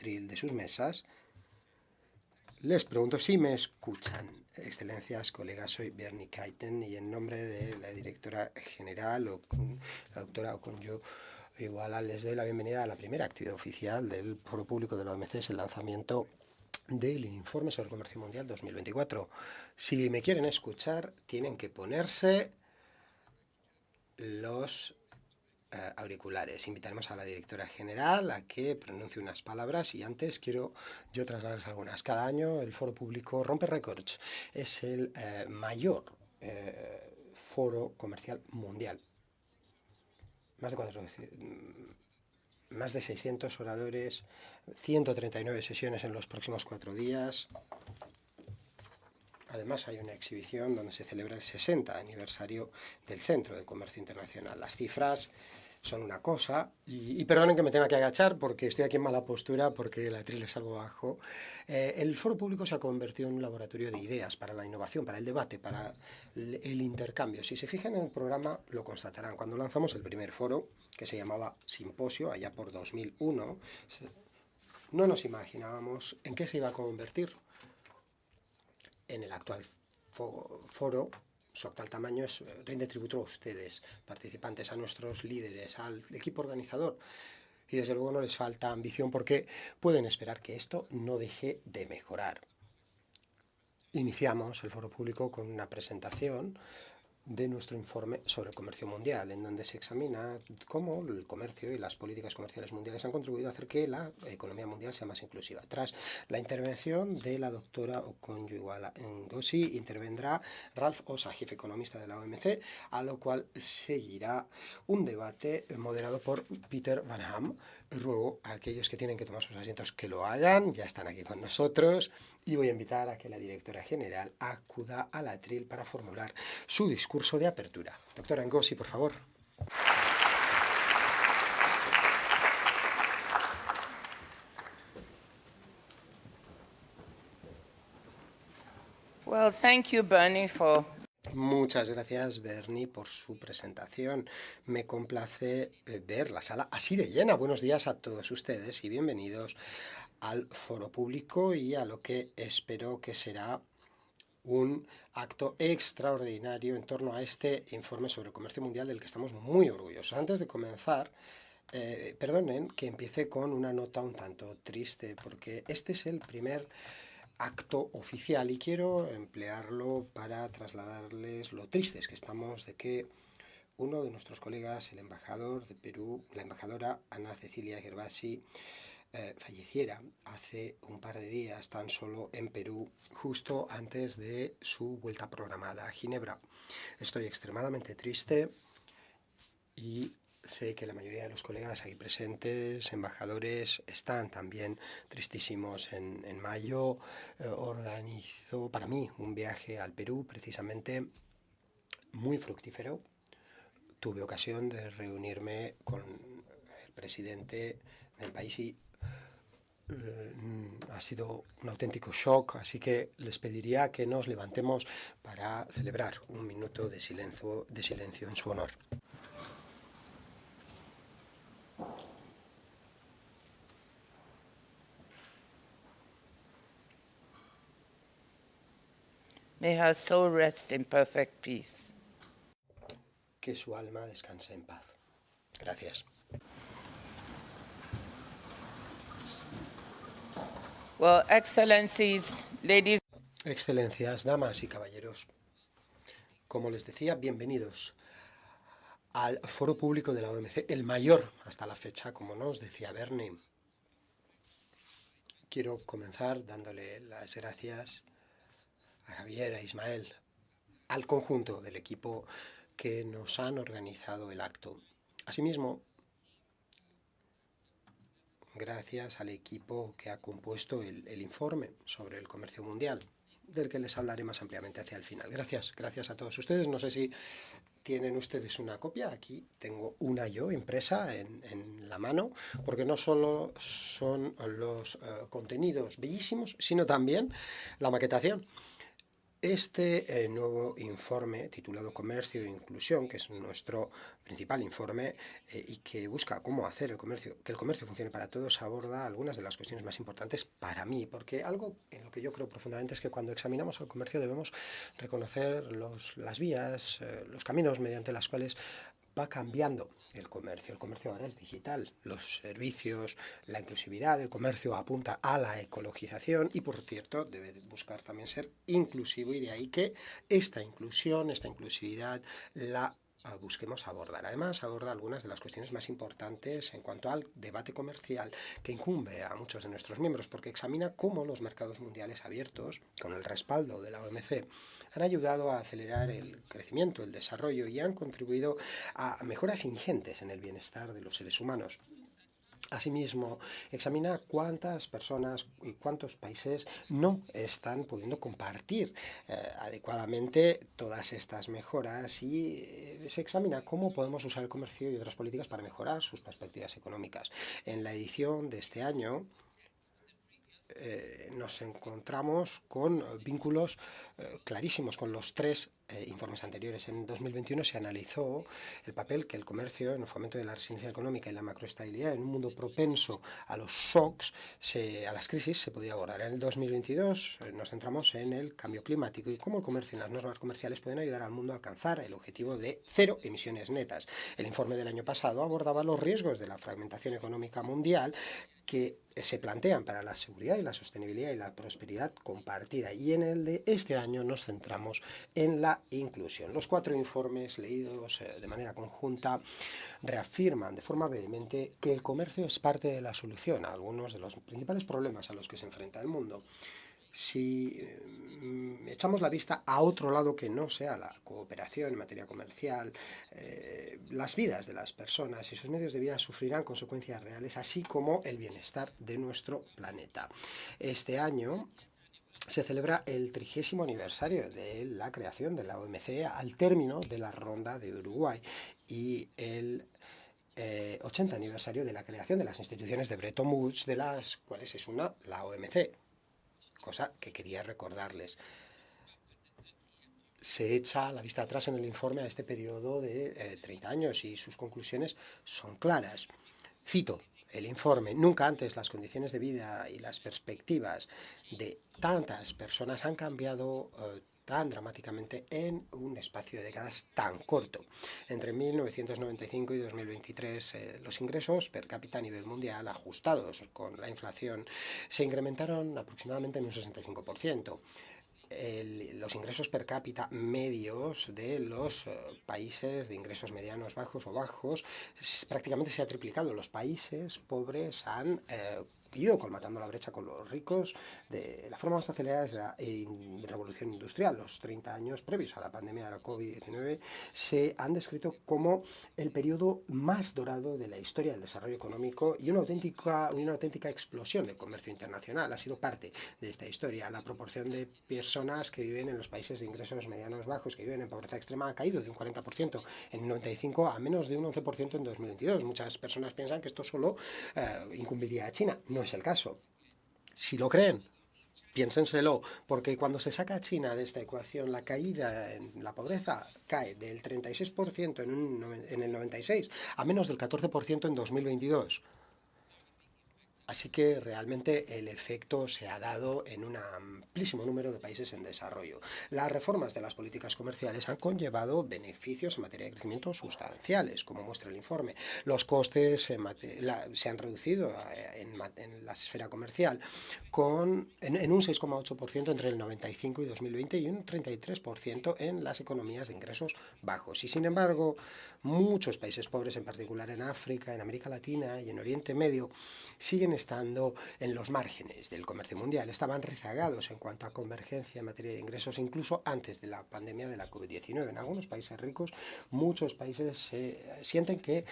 atril de sus mesas, les pregunto si me escuchan. Excelencias, colegas, soy Bernie Keiten y en nombre de la directora general, la doctora Okonjo Iweala, les doy la bienvenida a la primera actividad oficial del Foro Público de la OMC, es el lanzamiento del Informe sobre el Comercio Mundial 2024. Si me quieren escuchar, tienen que ponerse los auriculares. Invitaremos a la directora general a que pronuncie unas palabras y antes quiero yo trasladarles algunas. Cada año el Foro Público rompe récords. Es el mayor foro comercial mundial. Más de 600 oradores, 139 sesiones en los próximos 4 días. Además hay una exhibición donde se celebra el 60 aniversario del Centro de Comercio Internacional. Las cifras son una cosa, y perdonen que me tenga que agachar porque estoy aquí en mala postura, porque el atril es algo bajo. El Foro Público se ha convertido en un laboratorio de ideas para la innovación, para el debate, para el intercambio. Si se fijan en el programa lo constatarán. Cuando lanzamos el primer foro, que se llamaba Simposio, allá por 2001, no nos imaginábamos en qué se iba a convertir. En el actual foro, su actual tamaño rinde tributo a ustedes, participantes, a nuestros líderes, al equipo organizador. Y desde luego no les falta ambición porque pueden esperar que esto no deje de mejorar. Iniciamos el foro público con una presentación de nuestro informe sobre el comercio mundial, en donde se examina cómo el comercio y las políticas comerciales mundiales han contribuido a hacer que la economía mundial sea más inclusiva. Tras la intervención de la doctora Okonjo Iweala Ngozi, intervendrá Ralph Osa, jefe economista de la OMC, a lo cual seguirá un debate moderado por Peter Van Ham. Ruego a aquellos que tienen que tomar sus asientos que lo hagan, ya están aquí con nosotros, y voy a invitar a que la directora general acuda al atril para formular su discurso de apertura. Doctora Ngozi, por favor. Well, thank you, Bernie, for... Muchas gracias, Bernie, por su presentación. Me complace ver la sala así de llena. Buenos días a todos ustedes y bienvenidos al foro público y a lo que espero que será un acto extraordinario en torno a este informe sobre el comercio mundial del que estamos muy orgullosos. Antes de comenzar, perdonen que empiece con una nota un tanto triste, porque este es el primer acto oficial y quiero emplearlo para trasladarles lo tristes que estamos de que uno de nuestros colegas, el embajador de Perú, la embajadora Ana Cecilia Gervasi, falleciera hace un par de días tan solo en Perú, justo antes de su vuelta programada a Ginebra. Estoy extremadamente triste y sé que la mayoría de los colegas aquí presentes, embajadores, están también tristísimos. En mayo organizó para mí un viaje al Perú, precisamente muy fructífero. Tuve ocasión de reunirme con el presidente del país y ha sido un auténtico shock, así que les pediría que nos levantemos para celebrar un minuto de silencio en su honor. May her soul rest in perfect peace. Que su alma descanse en paz. Gracias. Well, Excellencies, ladies... Excelencias, damas y caballeros, como les decía, bienvenidos al Foro Público de la OMC, el mayor hasta la fecha, como nos decía Bernie. Quiero comenzar dándole las gracias a Javier, a Ismael, al conjunto del equipo que nos han organizado el acto. Asimismo, gracias al equipo que ha compuesto el informe sobre el comercio mundial, del que les hablaré más ampliamente hacia el final. Gracias a todos ustedes. No sé si tienen ustedes una copia. Aquí tengo una yo impresa en la mano, porque no solo son los contenidos bellísimos, sino también la maquetación. Este nuevo informe titulado Comercio e Inclusión, que es nuestro principal informe y que busca cómo hacer que el comercio funcione para todos, aborda algunas de las cuestiones más importantes para mí, porque algo en lo que yo creo profundamente es que cuando examinamos el comercio debemos reconocer las vías, los caminos mediante los cuales va cambiando el comercio. El comercio ahora es digital, los servicios, la inclusividad del comercio apunta a la ecologización y, por cierto, debe buscar también ser inclusivo, y de ahí que esta inclusión, esta inclusividad la busquemos abordar. Además, aborda algunas de las cuestiones más importantes en cuanto al debate comercial que incumbe a muchos de nuestros miembros, porque examina cómo los mercados mundiales abiertos, con el respaldo de la OMC, han ayudado a acelerar el crecimiento, el desarrollo y han contribuido a mejoras ingentes en el bienestar de los seres humanos. Asimismo, examina cuántas personas y cuántos países no están pudiendo compartir adecuadamente todas estas mejoras y se examina cómo podemos usar el comercio y otras políticas para mejorar sus perspectivas económicas. En la edición de este año nos encontramos con vínculos clarísimos con los tres informes anteriores. En 2021 se analizó el papel que el comercio en el fomento de la resiliencia económica y la macroestabilidad en un mundo propenso a los shocks, a las crisis, se podía abordar. En el 2022 nos centramos en el cambio climático y cómo el comercio y las normas comerciales pueden ayudar al mundo a alcanzar el objetivo de cero emisiones netas. El informe del año pasado abordaba los riesgos de la fragmentación económica mundial que se plantean para la seguridad y la sostenibilidad y la prosperidad compartida. Y en el de este año nos centramos en la inclusión. Los 4 informes leídos de manera conjunta reafirman de forma vehemente que el comercio es parte de la solución a algunos de los principales problemas a los que se enfrenta el mundo. Si echamos la vista a otro lado que no sea la cooperación en materia comercial, las vidas de las personas y sus medios de vida sufrirán consecuencias reales, así como el bienestar de nuestro planeta. Este año se celebra el 30º aniversario de la creación de la OMC al término de la ronda de Uruguay y el 80 aniversario de la creación de las instituciones de Bretton Woods, de las cuales es una la OMC, cosa que quería recordarles. Se echa la vista atrás en el informe a este periodo de 30 años y sus conclusiones son claras. Cito el informe: nunca antes las condiciones de vida y las perspectivas de tantas personas han cambiado tan dramáticamente en un espacio de décadas tan corto. Entre 1995 y 2023, los ingresos per cápita a nivel mundial, ajustados con la inflación, se incrementaron aproximadamente en un 65%. Los ingresos per cápita medios de los países de ingresos medianos, bajos o bajos prácticamente se ha triplicado. Los países pobres han ido colmatando la brecha con los ricos de la forma más acelerada desde la revolución industrial. Los 30 años previos a la pandemia de la COVID-19 se han descrito como el periodo más dorado de la historia del desarrollo económico y una auténtica explosión del comercio internacional. Ha sido parte de esta historia. La proporción de personas que viven en los países de ingresos medianos bajos, que viven en pobreza extrema, ha caído de un 40% en 95 a menos de un 11% en 2022. Muchas personas piensan que esto solo incumbiría a China. No es el caso. Si lo creen, piénsenselo, porque cuando se saca a China de esta ecuación, la caída en la pobreza cae del 36% en el 96 a menos del 14% en 2022. Así que realmente el efecto se ha dado en un amplísimo número de países en desarrollo. Las reformas de las políticas comerciales han conllevado beneficios en materia de crecimiento sustanciales, como muestra el informe. Los costes se han reducido en la esfera comercial en un 6,8% entre el 95 y 2020 y un 33% en las economías de ingresos bajos. Y sin embargo, muchos países pobres, en particular en África, en América Latina y en Oriente Medio, siguen estando en los márgenes del comercio mundial. Estaban rezagados en cuanto a convergencia en materia de ingresos incluso antes de la pandemia de la COVID-19. En algunos países ricos, muchos países sienten que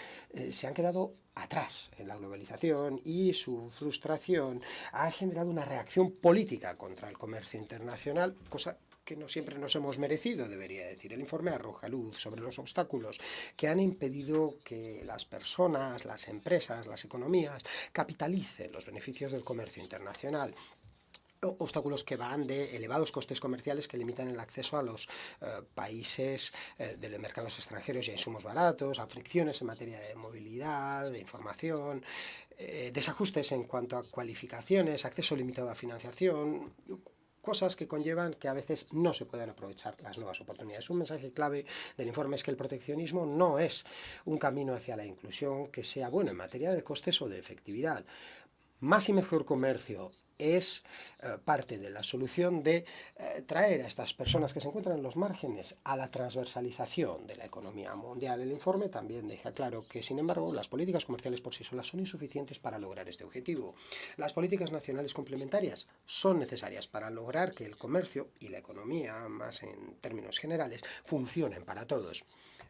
se han quedado atrás en la globalización y su frustración ha generado una reacción política contra el comercio internacional, cosa que no siempre nos hemos merecido, debería decir. El informe arroja luz sobre los obstáculos que han impedido que las personas, las empresas, las economías capitalicen los beneficios del comercio internacional. obstáculos que van de elevados costes comerciales que limitan el acceso a los países de los mercados extranjeros y a insumos baratos, a fricciones en materia de movilidad, de información, desajustes en cuanto a cualificaciones, acceso limitado a financiación, cosas que conllevan que a veces no se puedan aprovechar las nuevas oportunidades. Un mensaje clave del informe es que el proteccionismo no es un camino hacia la inclusión que sea bueno en materia de costes o de efectividad. Más y mejor comercio es parte de la solución de traer a estas personas que se encuentran en los márgenes a la transversalización de la economía mundial. El informe también deja claro que, sin embargo, las políticas comerciales por sí solas son insuficientes para lograr este objetivo. Las políticas nacionales complementarias son necesarias para lograr que el comercio y la economía, más en términos generales, funcionen para todos.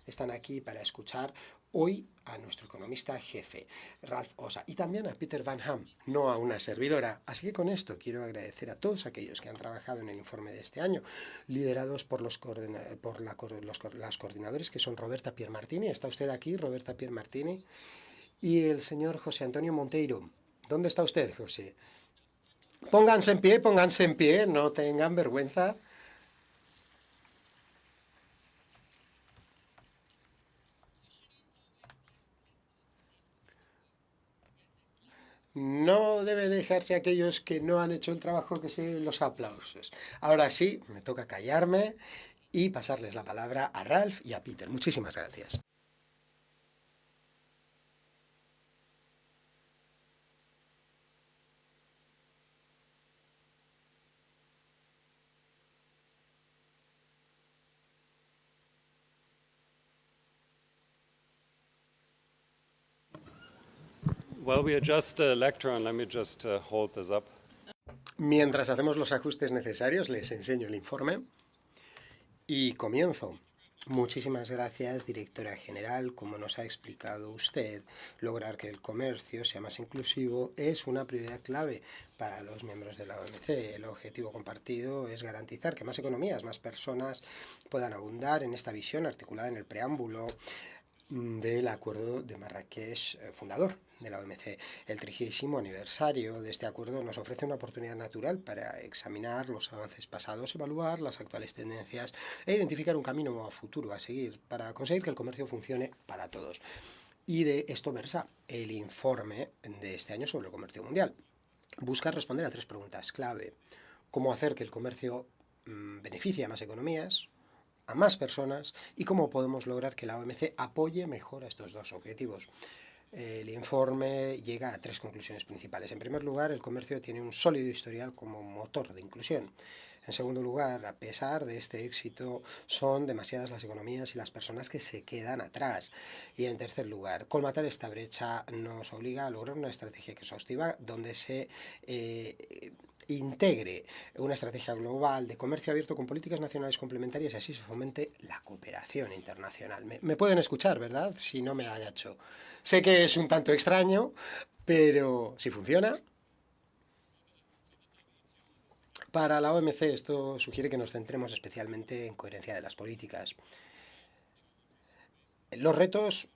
Están aquí para escuchar hoy a nuestro economista jefe, Ralph Osa, y también a Peter Van Ham, no a una servidora. Así que con esto quiero agradecer a todos aquellos que han trabajado en el informe de este año, liderados por las coordinadores, que son Roberta Piermartini. ¿Está usted aquí, Roberta Piermartini? Y el señor José Antonio Monteiro. ¿Dónde está usted, José? Pónganse en pie, no tengan vergüenza. No debe dejarse a aquellos que no han hecho el trabajo que se lleven los aplausos. Ahora sí, me toca callarme y pasarles la palabra a Ralph y a Peter. Muchísimas gracias. While we adjust the lectern, let me just hold this up. Mientras hacemos los ajustes necesarios, les enseño el informe y comienzo. Muchísimas gracias, directora general. Como nos ha explicado usted, lograr que el comercio sea más inclusivo es una prioridad clave para los miembros de la OMC. El objetivo compartido es garantizar que más economías, más personas puedan abundar en esta visión articulada en el preámbulo del Acuerdo de Marrakech fundador de la OMC. El 30º aniversario de este acuerdo nos ofrece una oportunidad natural para examinar los avances pasados, evaluar las actuales tendencias e identificar un camino a futuro a seguir para conseguir que el comercio funcione para todos. Y de esto versa el informe de este año sobre el comercio mundial. Busca responder a 3 preguntas clave. ¿Cómo hacer que el comercio beneficie a más economías, a más personas, y cómo podemos lograr que la OMC apoye mejor a estos 2 objetivos? El informe llega a 3 conclusiones principales. En primer lugar, el comercio tiene un sólido historial como motor de inclusión. En segundo lugar, a pesar de este éxito, son demasiadas las economías y las personas que se quedan atrás. Y en tercer lugar, colmatar esta brecha nos obliga a lograr una estrategia exhaustiva donde se integre una estrategia global de comercio abierto con políticas nacionales complementarias y así se fomente la cooperación internacional. Me pueden escuchar, ¿verdad? Si no me agacho. Sé que es un tanto extraño, pero si funciona. Para la OMC esto sugiere que nos centremos especialmente en coherencia de las políticas. Los retos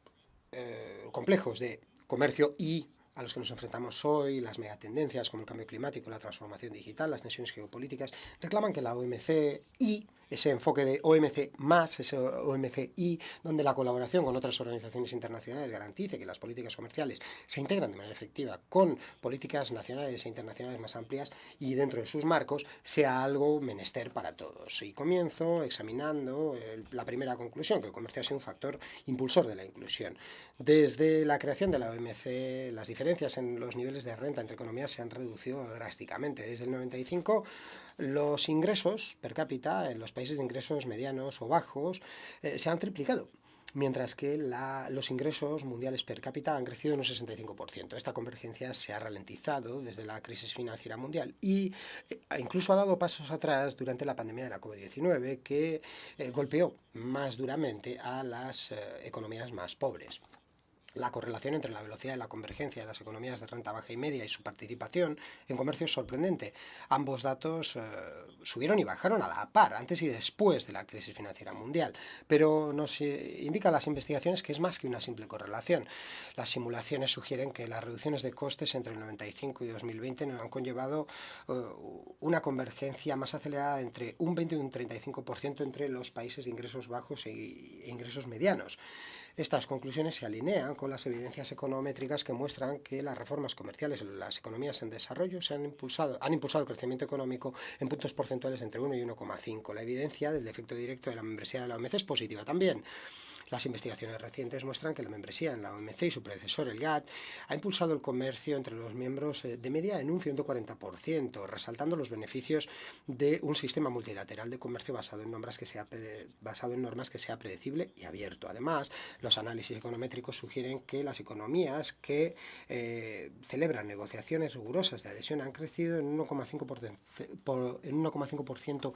complejos de comercio y a los que nos enfrentamos hoy, las megatendencias como el cambio climático, la transformación digital, las tensiones geopolíticas, reclaman que la OMC y ese enfoque de OMC más, ese OMC y, donde la colaboración con otras organizaciones internacionales garantice que las políticas comerciales se integran de manera efectiva con políticas nacionales e internacionales más amplias y dentro de sus marcos, sea algo menester para todos. Y comienzo examinando la primera conclusión, que el comercio ha sido un factor impulsor de la inclusión. Desde la creación de la OMC, las diferencias en los niveles de renta entre economías se han reducido drásticamente. Desde el 95, los ingresos per cápita en los países de ingresos medianos o bajos se han triplicado, mientras que los ingresos mundiales per cápita han crecido en un 65%. Esta convergencia se ha ralentizado desde la crisis financiera mundial y incluso ha dado pasos atrás durante la pandemia de la COVID-19, que golpeó más duramente a las economías más pobres. La correlación entre la velocidad de la convergencia de las economías de renta baja y media y su participación en comercio es sorprendente. Ambos datos subieron y bajaron a la par, antes y después de la crisis financiera mundial, pero nos indican las investigaciones que es más que una simple correlación. Las simulaciones sugieren que las reducciones de costes entre el 95 y 2020 nos han conllevado una convergencia más acelerada entre un 20 y un 35% entre los países de ingresos bajos e ingresos medianos. Estas conclusiones se alinean con las evidencias econométricas que muestran que las reformas comerciales en las economías en desarrollo han impulsado el crecimiento económico en puntos porcentuales entre 1 y 1,5. La evidencia del efecto directo de la membresía de la OMC es positiva también. Las investigaciones recientes muestran que la membresía en la OMC y su predecesor, el GATT, ha impulsado el comercio entre los miembros de media en un 140%, resaltando los beneficios de un sistema multilateral de comercio basado en normas que sea predecible y abierto. Además, los análisis econométricos sugieren que las economías que celebran negociaciones rigurosas de adhesión han crecido en un 1,5%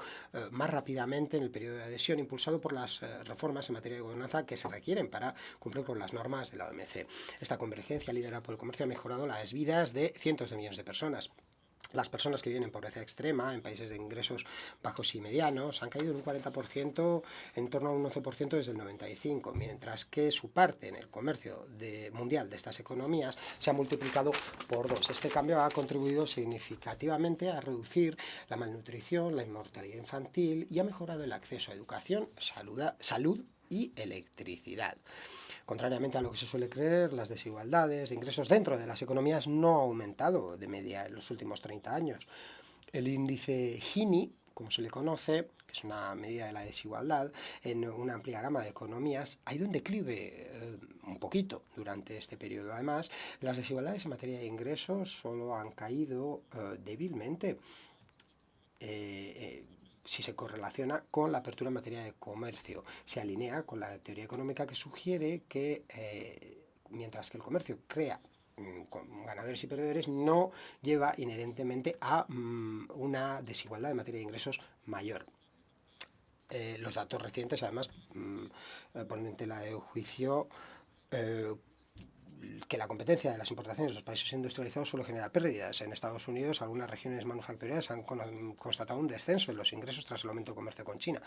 más rápidamente en el periodo de adhesión, impulsado por las reformas en materia de gobernanza que se requieren para cumplir con las normas de la OMC. Esta convergencia liderada por el comercio ha mejorado las vidas de cientos de millones de personas. Las personas que viven en pobreza extrema, en países de ingresos bajos y medianos, han caído en un 40%, en torno a un 11% desde el 95, mientras que su parte en el comercio mundial de estas economías se ha multiplicado por 2. Este cambio ha contribuido significativamente a reducir la malnutrición, la inmortalidad infantil y ha mejorado el acceso a educación, salud y electricidad. Contrariamente a lo que se suele creer, las desigualdades de ingresos dentro de las economías no han aumentado de media en los últimos 30 años. El índice Gini, como se le conoce, que es una medida de la desigualdad, en una amplia gama de economías, ha ido en declive un poquito durante este periodo. Además, las desigualdades en materia de ingresos solo han caído débilmente. Si se correlaciona con la apertura en materia de comercio. Se alinea con la teoría económica que sugiere que mientras que el comercio crea con ganadores y perdedores, no lleva inherentemente a una desigualdad en materia de ingresos mayor. Los datos recientes, además, ponen en tela de juicio que la competencia de las importaciones de los países industrializados solo genera pérdidas. En Estados Unidos, algunas regiones manufactureras han constatado un descenso en los ingresos tras el aumento del comercio con China.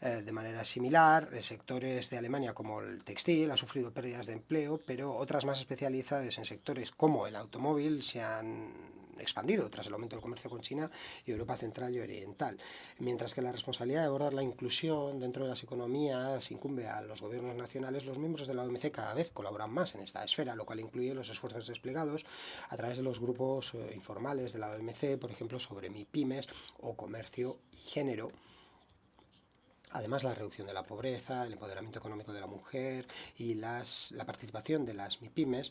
De manera similar, sectores de Alemania como el textil han sufrido pérdidas de empleo, pero otras más especializadas en sectores como el automóvil se han expandido tras el aumento del comercio con China y Europa Central y Oriental. Mientras que la responsabilidad de abordar la inclusión dentro de las economías incumbe a los gobiernos nacionales, los miembros de la OMC cada vez colaboran más en esta esfera, lo cual incluye los esfuerzos desplegados a través de los grupos informales de la OMC, por ejemplo, sobre MIPYMES o comercio y género. Además, la reducción de la pobreza, el empoderamiento económico de la mujer y la participación de las MIPYMES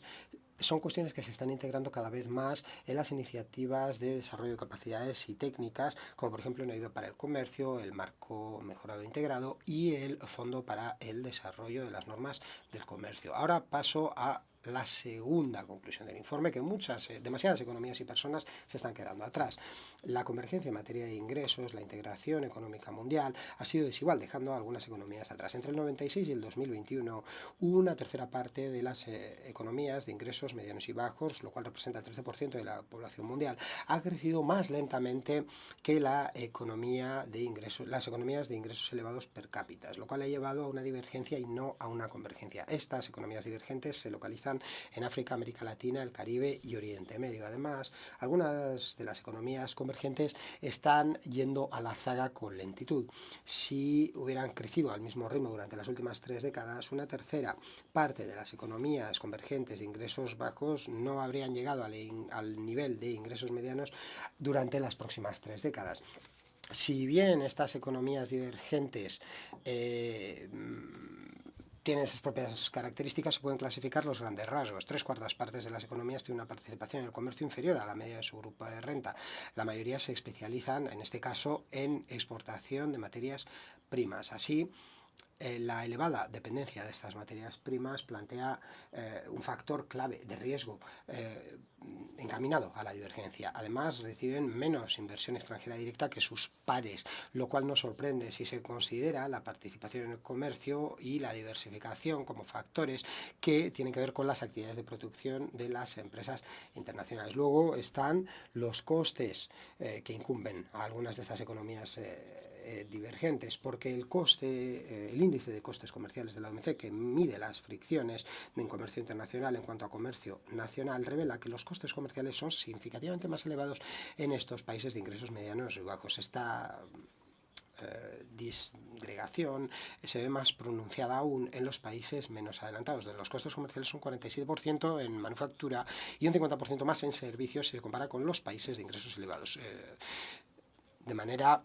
son cuestiones que se están integrando cada vez más en las iniciativas de desarrollo de capacidades y técnicas, como por ejemplo una ayuda para el comercio, el marco mejorado integrado y el fondo para el desarrollo de las normas del comercio. Ahora paso a la segunda conclusión del informe, que demasiadas economías y personas se están quedando atrás. La convergencia en materia de ingresos, la integración económica mundial ha sido desigual, dejando a algunas economías atrás. Entre el 96 y el 2021, una tercera parte de las economías de ingresos medianos y bajos, lo cual representa el 13% de la población mundial, ha crecido más lentamente que las economías de ingresos elevados per cápita, lo cual ha llevado a una divergencia y no a una convergencia. Estas economías divergentes se localizan en África, América Latina, el Caribe y Oriente Medio. Además, algunas de las economías convergentes están yendo a la zaga con lentitud. Si hubieran crecido al mismo ritmo durante las últimas 3 décadas, una tercera parte de las economías convergentes de ingresos bajos no habrían llegado al nivel de ingresos medianos durante las próximas 3 décadas. Si bien estas economías divergentes tienen sus propias características, se pueden clasificar los grandes rasgos. 3/4 partes de las economías tienen una participación en el comercio inferior a la media de su grupo de renta. La mayoría se especializan, en este caso, en exportación de materias primas. Así, La elevada dependencia de estas materias primas plantea un factor clave de riesgo encaminado a la divergencia. Además, reciben menos inversión extranjera directa que sus pares, lo cual no sorprende si se considera la participación en el comercio y la diversificación como factores que tienen que ver con las actividades de producción de las empresas internacionales. Luego están los costes que incumben a algunas de estas economías divergentes, porque el índice de costes comerciales de la OMC, que mide las fricciones en comercio internacional en cuanto a comercio nacional, revela que los costes comerciales son significativamente más elevados en estos países de ingresos medianos y bajos. Esta disgregación se ve más pronunciada aún en los países menos adelantados, donde los costes comerciales son 47% en manufactura y un 50% más en servicios si se compara con los países de ingresos elevados. De manera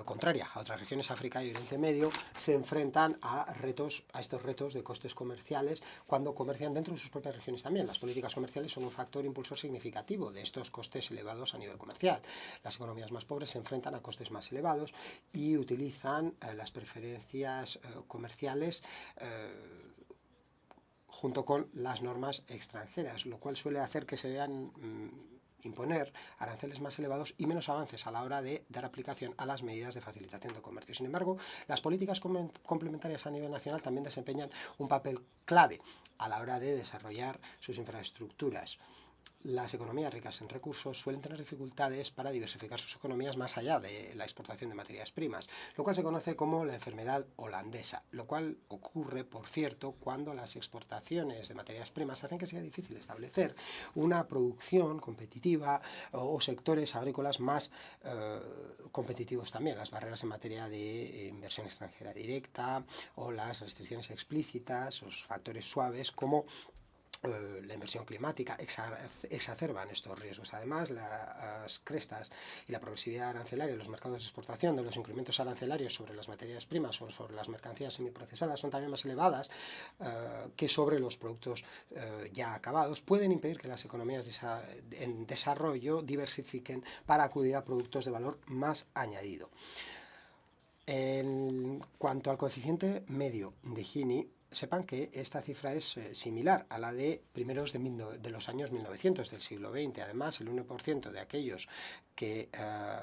contraria a otras regiones, África y Oriente Medio, se enfrentan a estos retos de costes comerciales cuando comercian dentro de sus propias regiones también. Las políticas comerciales son un factor impulsor significativo de estos costes elevados a nivel comercial. Las economías más pobres se enfrentan a costes más elevados y utilizan las preferencias comerciales junto con las normas extranjeras, lo cual suele hacer que se vean imponer aranceles más elevados y menos avances a la hora de dar aplicación a las medidas de facilitación de comercio. Sin embargo, las políticas complementarias a nivel nacional también desempeñan un papel clave a la hora de desarrollar sus infraestructuras. Las economías ricas en recursos suelen tener dificultades para diversificar sus economías más allá de la exportación de materias primas, lo cual se conoce como la enfermedad holandesa, lo cual ocurre, por cierto, cuando las exportaciones de materias primas hacen que sea difícil establecer una producción competitiva o sectores agrícolas más competitivos también. Las barreras en materia de inversión extranjera directa o las restricciones explícitas, los factores suaves como la inversión climática exacerban estos riesgos. Además, las crestas y la progresividad arancelaria en los mercados de exportación de los incrementos arancelarios sobre las materias primas o sobre las mercancías semiprocesadas son también más elevadas que sobre los productos ya acabados. Pueden impedir que las economías en desarrollo diversifiquen para acudir a productos de valor más añadido. En cuanto al coeficiente medio de Gini, sepan que esta cifra es similar a la de primeros de los años 1900 del siglo XX. Además, el 1% de aquellos que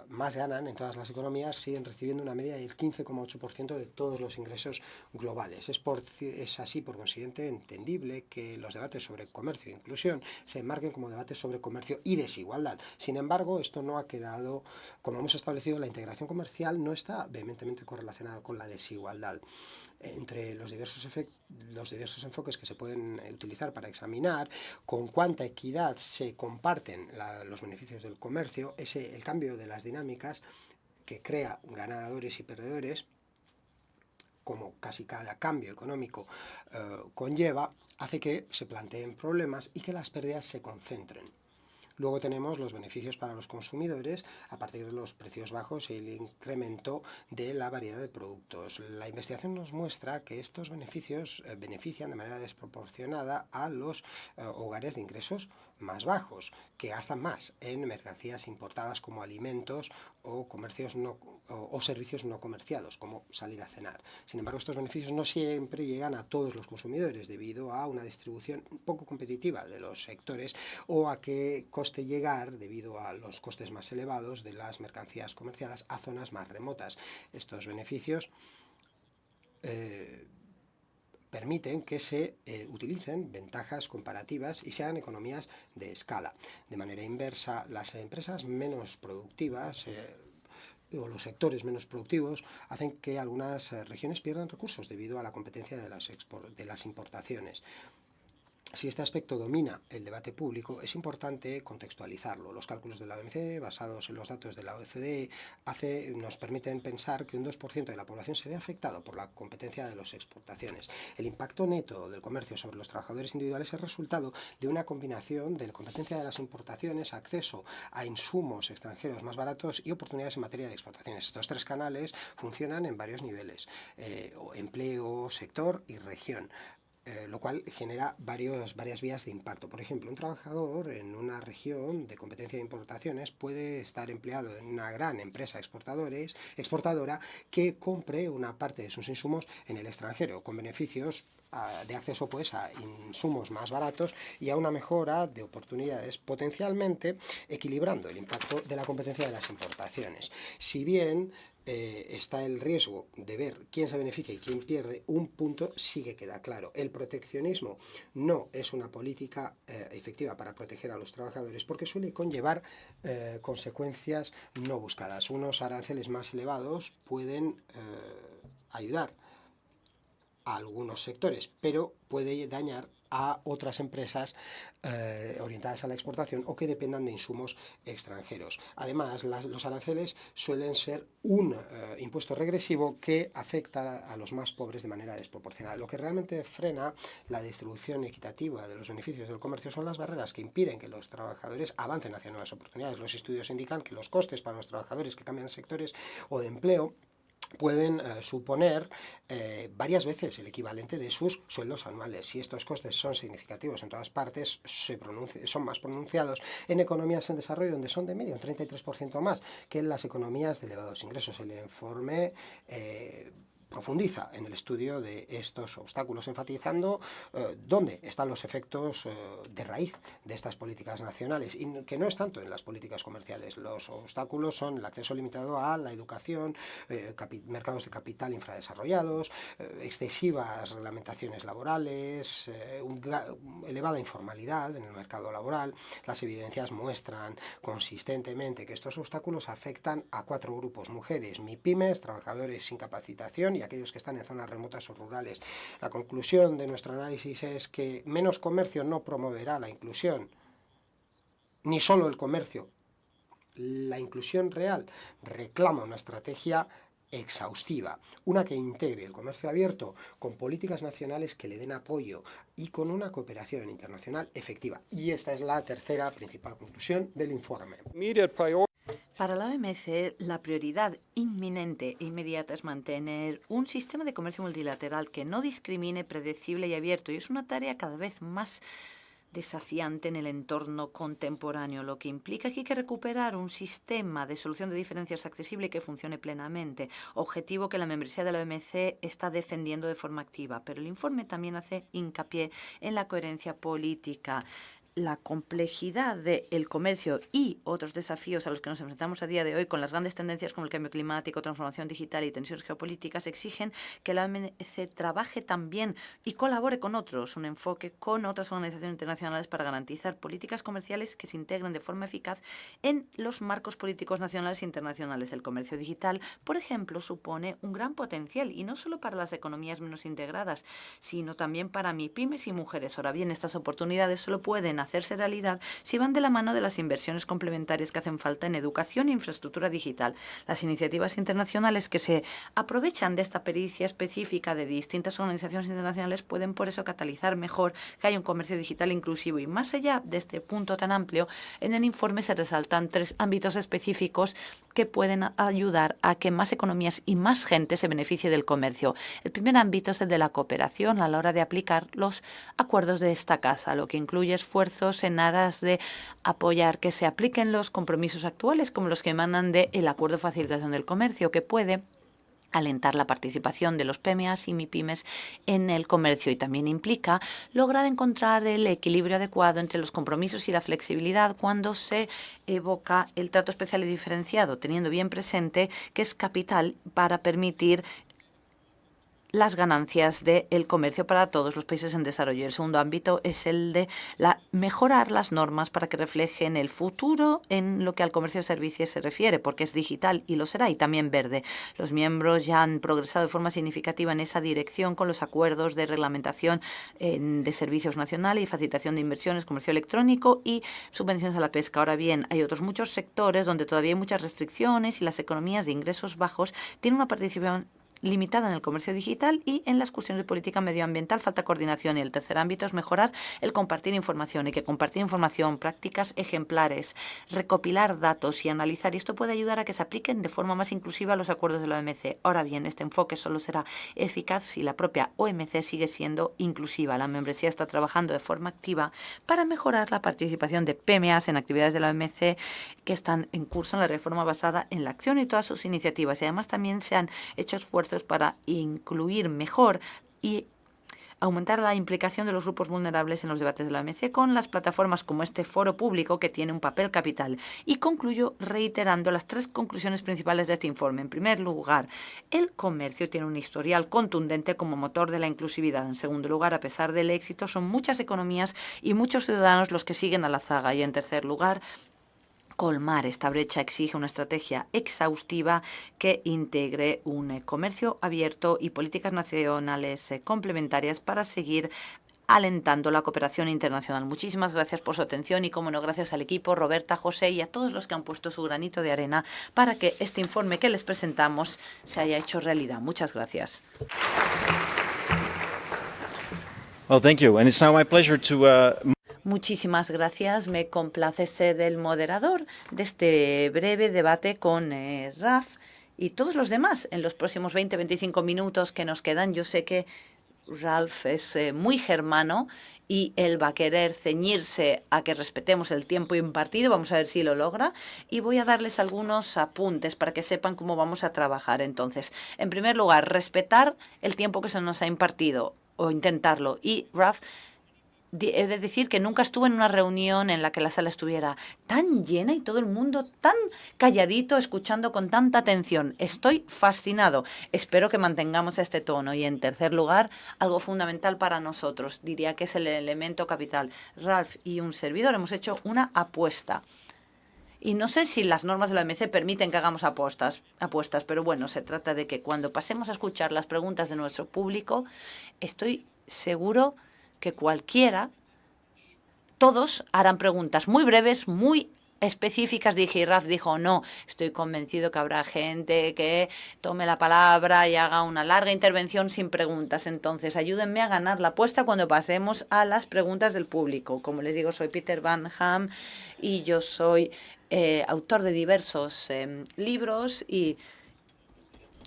más ganan en todas las economías siguen recibiendo una media del 15,8% de todos los ingresos globales. Es así, por consiguiente, entendible que los debates sobre comercio e inclusión se enmarquen como debates sobre comercio y desigualdad. Sin embargo, esto no ha quedado, como hemos establecido, la integración comercial no está vehementemente correlacionada con la desigualdad. Entre los diversos enfoques que se pueden utilizar para examinar con cuánta equidad se comparten los beneficios del comercio, es el cambio de las dinámicas que crea ganadores y perdedores, como casi cada cambio económico conlleva, hace que se planteen problemas y que las pérdidas se concentren. Luego tenemos los beneficios para los consumidores a partir de los precios bajos y el incremento de la variedad de productos. La investigación nos muestra que estos beneficios benefician de manera desproporcionada a los hogares de ingresos más bajos, que gastan más en mercancías importadas como alimentos o servicios no comerciados, como salir a cenar. Sin embargo, estos beneficios no siempre llegan a todos los consumidores debido a una distribución poco competitiva de los sectores o a que coste llegar, debido a los costes más elevados de las mercancías comerciadas, a zonas más remotas. Estos beneficios permiten que se utilicen ventajas comparativas y se hagan economías de escala. De manera inversa, las empresas menos productivas o los sectores menos productivos hacen que algunas regiones pierdan recursos debido a la competencia de las importaciones. Si este aspecto domina el debate público, es importante contextualizarlo. Los cálculos de la OMC, basados en los datos de la OCDE, nos permiten pensar que un 2% de la población se ve afectado por la competencia de las exportaciones. El impacto neto del comercio sobre los trabajadores individuales es resultado de una combinación de la competencia de las importaciones, acceso a insumos extranjeros más baratos y oportunidades en materia de exportaciones. Estos tres canales funcionan en varios niveles: empleo, sector y región. lo cual genera varias vías de impacto. Por ejemplo, un trabajador en una región de competencia de importaciones puede estar empleado en una gran empresa exportadora que compre una parte de sus insumos en el extranjero, con beneficios de acceso pues, a insumos más baratos y a una mejora de oportunidades, potencialmente equilibrando el impacto de la competencia de las importaciones. Si bien está el riesgo de ver quién se beneficia y quién pierde, un punto sí que queda claro. El proteccionismo no es una política efectiva para proteger a los trabajadores porque suele conllevar consecuencias no buscadas. Unos aranceles más elevados pueden ayudar a algunos sectores, pero puede dañar a otras empresas orientadas a la exportación o que dependan de insumos extranjeros. Además, los aranceles suelen ser un impuesto regresivo que afecta a los más pobres de manera desproporcionada. Lo que realmente frena la distribución equitativa de los beneficios del comercio son las barreras que impiden que los trabajadores avancen hacia nuevas oportunidades. Los estudios indican que los costes para los trabajadores que cambian sectores o de empleo pueden suponer varias veces el equivalente de sus sueldos anuales. Si estos costes son significativos en todas partes, son más pronunciados en economías en desarrollo, donde son de media un 33% más que en las economías de elevados ingresos. El informe profundiza en el estudio de estos obstáculos, enfatizando dónde están los efectos de raíz de estas políticas nacionales, y que no es tanto en las políticas comerciales. Los obstáculos son el acceso limitado a la educación, mercados de capital infradesarrollados, excesivas reglamentaciones laborales, elevada informalidad en el mercado laboral. Las evidencias muestran consistentemente que estos obstáculos afectan a 4 grupos: mujeres, MIPYMES, trabajadores sin capacitación y aquellos que están en zonas remotas o rurales. La conclusión de nuestro análisis es que menos comercio no promoverá la inclusión, ni solo el comercio. La inclusión real reclama una estrategia exhaustiva, una que integre el comercio abierto con políticas nacionales que le den apoyo y con una cooperación internacional efectiva. Y esta es la tercera principal conclusión del informe. Para la OMC, la prioridad inminente e inmediata es mantener un sistema de comercio multilateral que no discrimine, predecible y abierto, y es una tarea cada vez más desafiante en el entorno contemporáneo, lo que implica que hay que recuperar un sistema de solución de diferencias accesible y que funcione plenamente, objetivo que la membresía de la OMC está defendiendo de forma activa. Pero el informe también hace hincapié en la coherencia política. La complejidad del comercio y otros desafíos a los que nos enfrentamos a día de hoy, con las grandes tendencias como el cambio climático, transformación digital y tensiones geopolíticas, exigen que la OMC trabaje también y colabore con otros, un enfoque con otras organizaciones internacionales para garantizar políticas comerciales que se integren de forma eficaz en los marcos políticos nacionales e internacionales. El comercio digital, por ejemplo, supone un gran potencial, y no solo para las economías menos integradas, sino también para MIPYMES y mujeres. Ahora bien, estas oportunidades solo pueden hacerse realidad si van de la mano de las inversiones complementarias que hacen falta en educación e infraestructura digital. Las iniciativas internacionales que se aprovechan de esta pericia específica de distintas organizaciones internacionales pueden por eso catalizar mejor que haya un comercio digital inclusivo. Y más allá de este punto tan amplio, en el informe se resaltan 3 ámbitos específicos que pueden ayudar a que más economías y más gente se beneficie del comercio. El primer ámbito es el de la cooperación a la hora de aplicar los acuerdos de esta casa, lo que incluye esfuerzos en aras de apoyar que se apliquen los compromisos actuales, como los que emanan del Acuerdo de Facilitación del Comercio, que puede alentar la participación de los PMEs y MIPYMES en el comercio, y también implica lograr encontrar el equilibrio adecuado entre los compromisos y la flexibilidad cuando se evoca el trato especial y diferenciado, teniendo bien presente que es capital para permitir las ganancias del comercio para todos los países en desarrollo. El segundo ámbito es el de mejorar las normas para que reflejen el futuro en lo que al comercio de servicios se refiere, porque es digital y lo será, y también verde. Los miembros ya han progresado de forma significativa en esa dirección con los acuerdos de reglamentación de servicios nacionales y facilitación de inversiones, comercio electrónico y subvenciones a la pesca. Ahora bien, hay otros muchos sectores donde todavía hay muchas restricciones y las economías de ingresos bajos tienen una participación limitada en el comercio digital y en las cuestiones de política medioambiental falta coordinación. Y el tercer ámbito es mejorar el compartir información. Y que compartir información, prácticas ejemplares, recopilar datos y analizar. Y esto puede ayudar a que se apliquen de forma más inclusiva los acuerdos de la OMC. Ahora bien, este enfoque solo será eficaz si la propia OMC sigue siendo inclusiva. La membresía está trabajando de forma activa para mejorar la participación de PMAs en actividades de la OMC que están en curso en la reforma basada en la acción y todas sus iniciativas. Y además también se han hecho esfuerzos para incluir mejor y aumentar la implicación de los grupos vulnerables en los debates de la OMC con las plataformas como este foro público que tiene un papel capital. Y concluyo reiterando las 3 conclusiones principales de este informe. En primer lugar, el comercio tiene un historial contundente como motor de la inclusividad. En segundo lugar, a pesar del éxito, son muchas economías y muchos ciudadanos los que siguen a la zaga. Y en tercer lugar, colmar esta brecha exige una estrategia exhaustiva que integre un comercio abierto y políticas nacionales complementarias para seguir alentando la cooperación internacional. Muchísimas gracias por su atención y, como no, gracias al equipo, Roberta, José y a todos los que han puesto su granito de arena para que este informe que les presentamos se haya hecho realidad. Muchas gracias. Well, thank you. And it's now my pleasure to Muchísimas gracias. Me complace ser el moderador de este breve debate con Raf y todos los demás en los próximos 20-25 minutos que nos quedan. Yo sé que Ralph es muy germano y él va a querer ceñirse a que respetemos el tiempo impartido. Vamos a ver si lo logra. Y voy a darles algunos apuntes para que sepan cómo vamos a trabajar. Entonces, en primer lugar, respetar el tiempo que se nos ha impartido o intentarlo. Y Ralph, he de decir que nunca estuve en una reunión en la que la sala estuviera tan llena y todo el mundo tan calladito, escuchando con tanta atención. Estoy fascinado. Espero que mantengamos este tono. Y en tercer lugar, algo fundamental para nosotros, diría que es el elemento capital. Ralph y un servidor hemos hecho una apuesta. Y no sé si las normas de la OMC permiten que hagamos apuestas, pero bueno, se trata de que cuando pasemos a escuchar las preguntas de nuestro público, estoy seguro que todos harán preguntas muy breves, muy específicas. Dije, y Raf dijo, no, estoy convencido que habrá gente que tome la palabra y haga una larga intervención sin preguntas. Entonces, ayúdenme a ganar la apuesta cuando pasemos a las preguntas del público. Como les digo, soy Peter Van Ham y yo soy autor de diversos libros y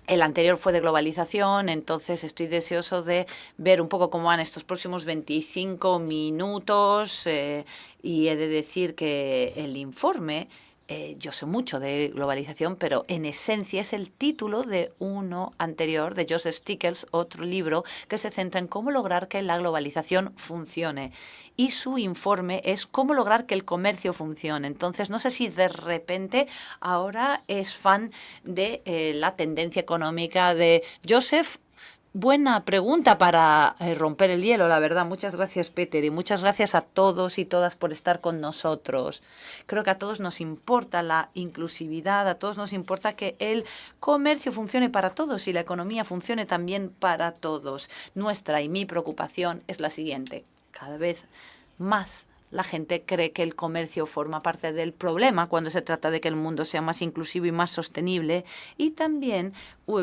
el anterior fue de globalización, entonces estoy deseoso de ver un poco cómo van estos próximos 25 minutos y he de decir que el informe, yo sé mucho de globalización, pero en esencia es el título de uno anterior, de Joseph Stiglitz, otro libro que se centra en cómo lograr que la globalización funcione. Y su informe es cómo lograr que el comercio funcione. Entonces, no sé si de repente ahora es fan de la tendencia económica de Joseph. Buena pregunta para romper el hielo, la verdad. Muchas gracias, Peter, y muchas gracias a todos y todas por estar con nosotros. Creo que a todos nos importa la inclusividad, a todos nos importa que el comercio funcione para todos y la economía funcione también para todos. Nuestra y mi preocupación es la siguiente. Cada vez más la gente cree que el comercio forma parte del problema cuando se trata de que el mundo sea más inclusivo y más sostenible y también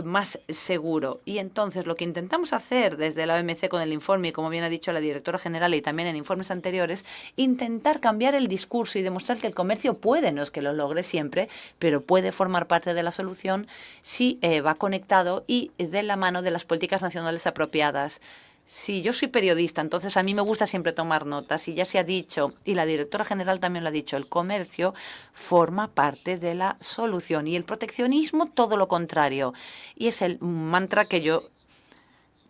más seguro. Y entonces lo que intentamos hacer desde la OMC con el informe, y como bien ha dicho la directora general y también en informes anteriores, intentar cambiar el discurso y demostrar que el comercio puede, no es que lo logre siempre, pero puede formar parte de la solución si va conectado y de la mano de las políticas nacionales apropiadas. Sí, yo soy periodista, entonces a mí me gusta siempre tomar notas y ya se ha dicho, y la directora general también lo ha dicho, el comercio forma parte de la solución y el proteccionismo todo lo contrario. Y es el mantra que yo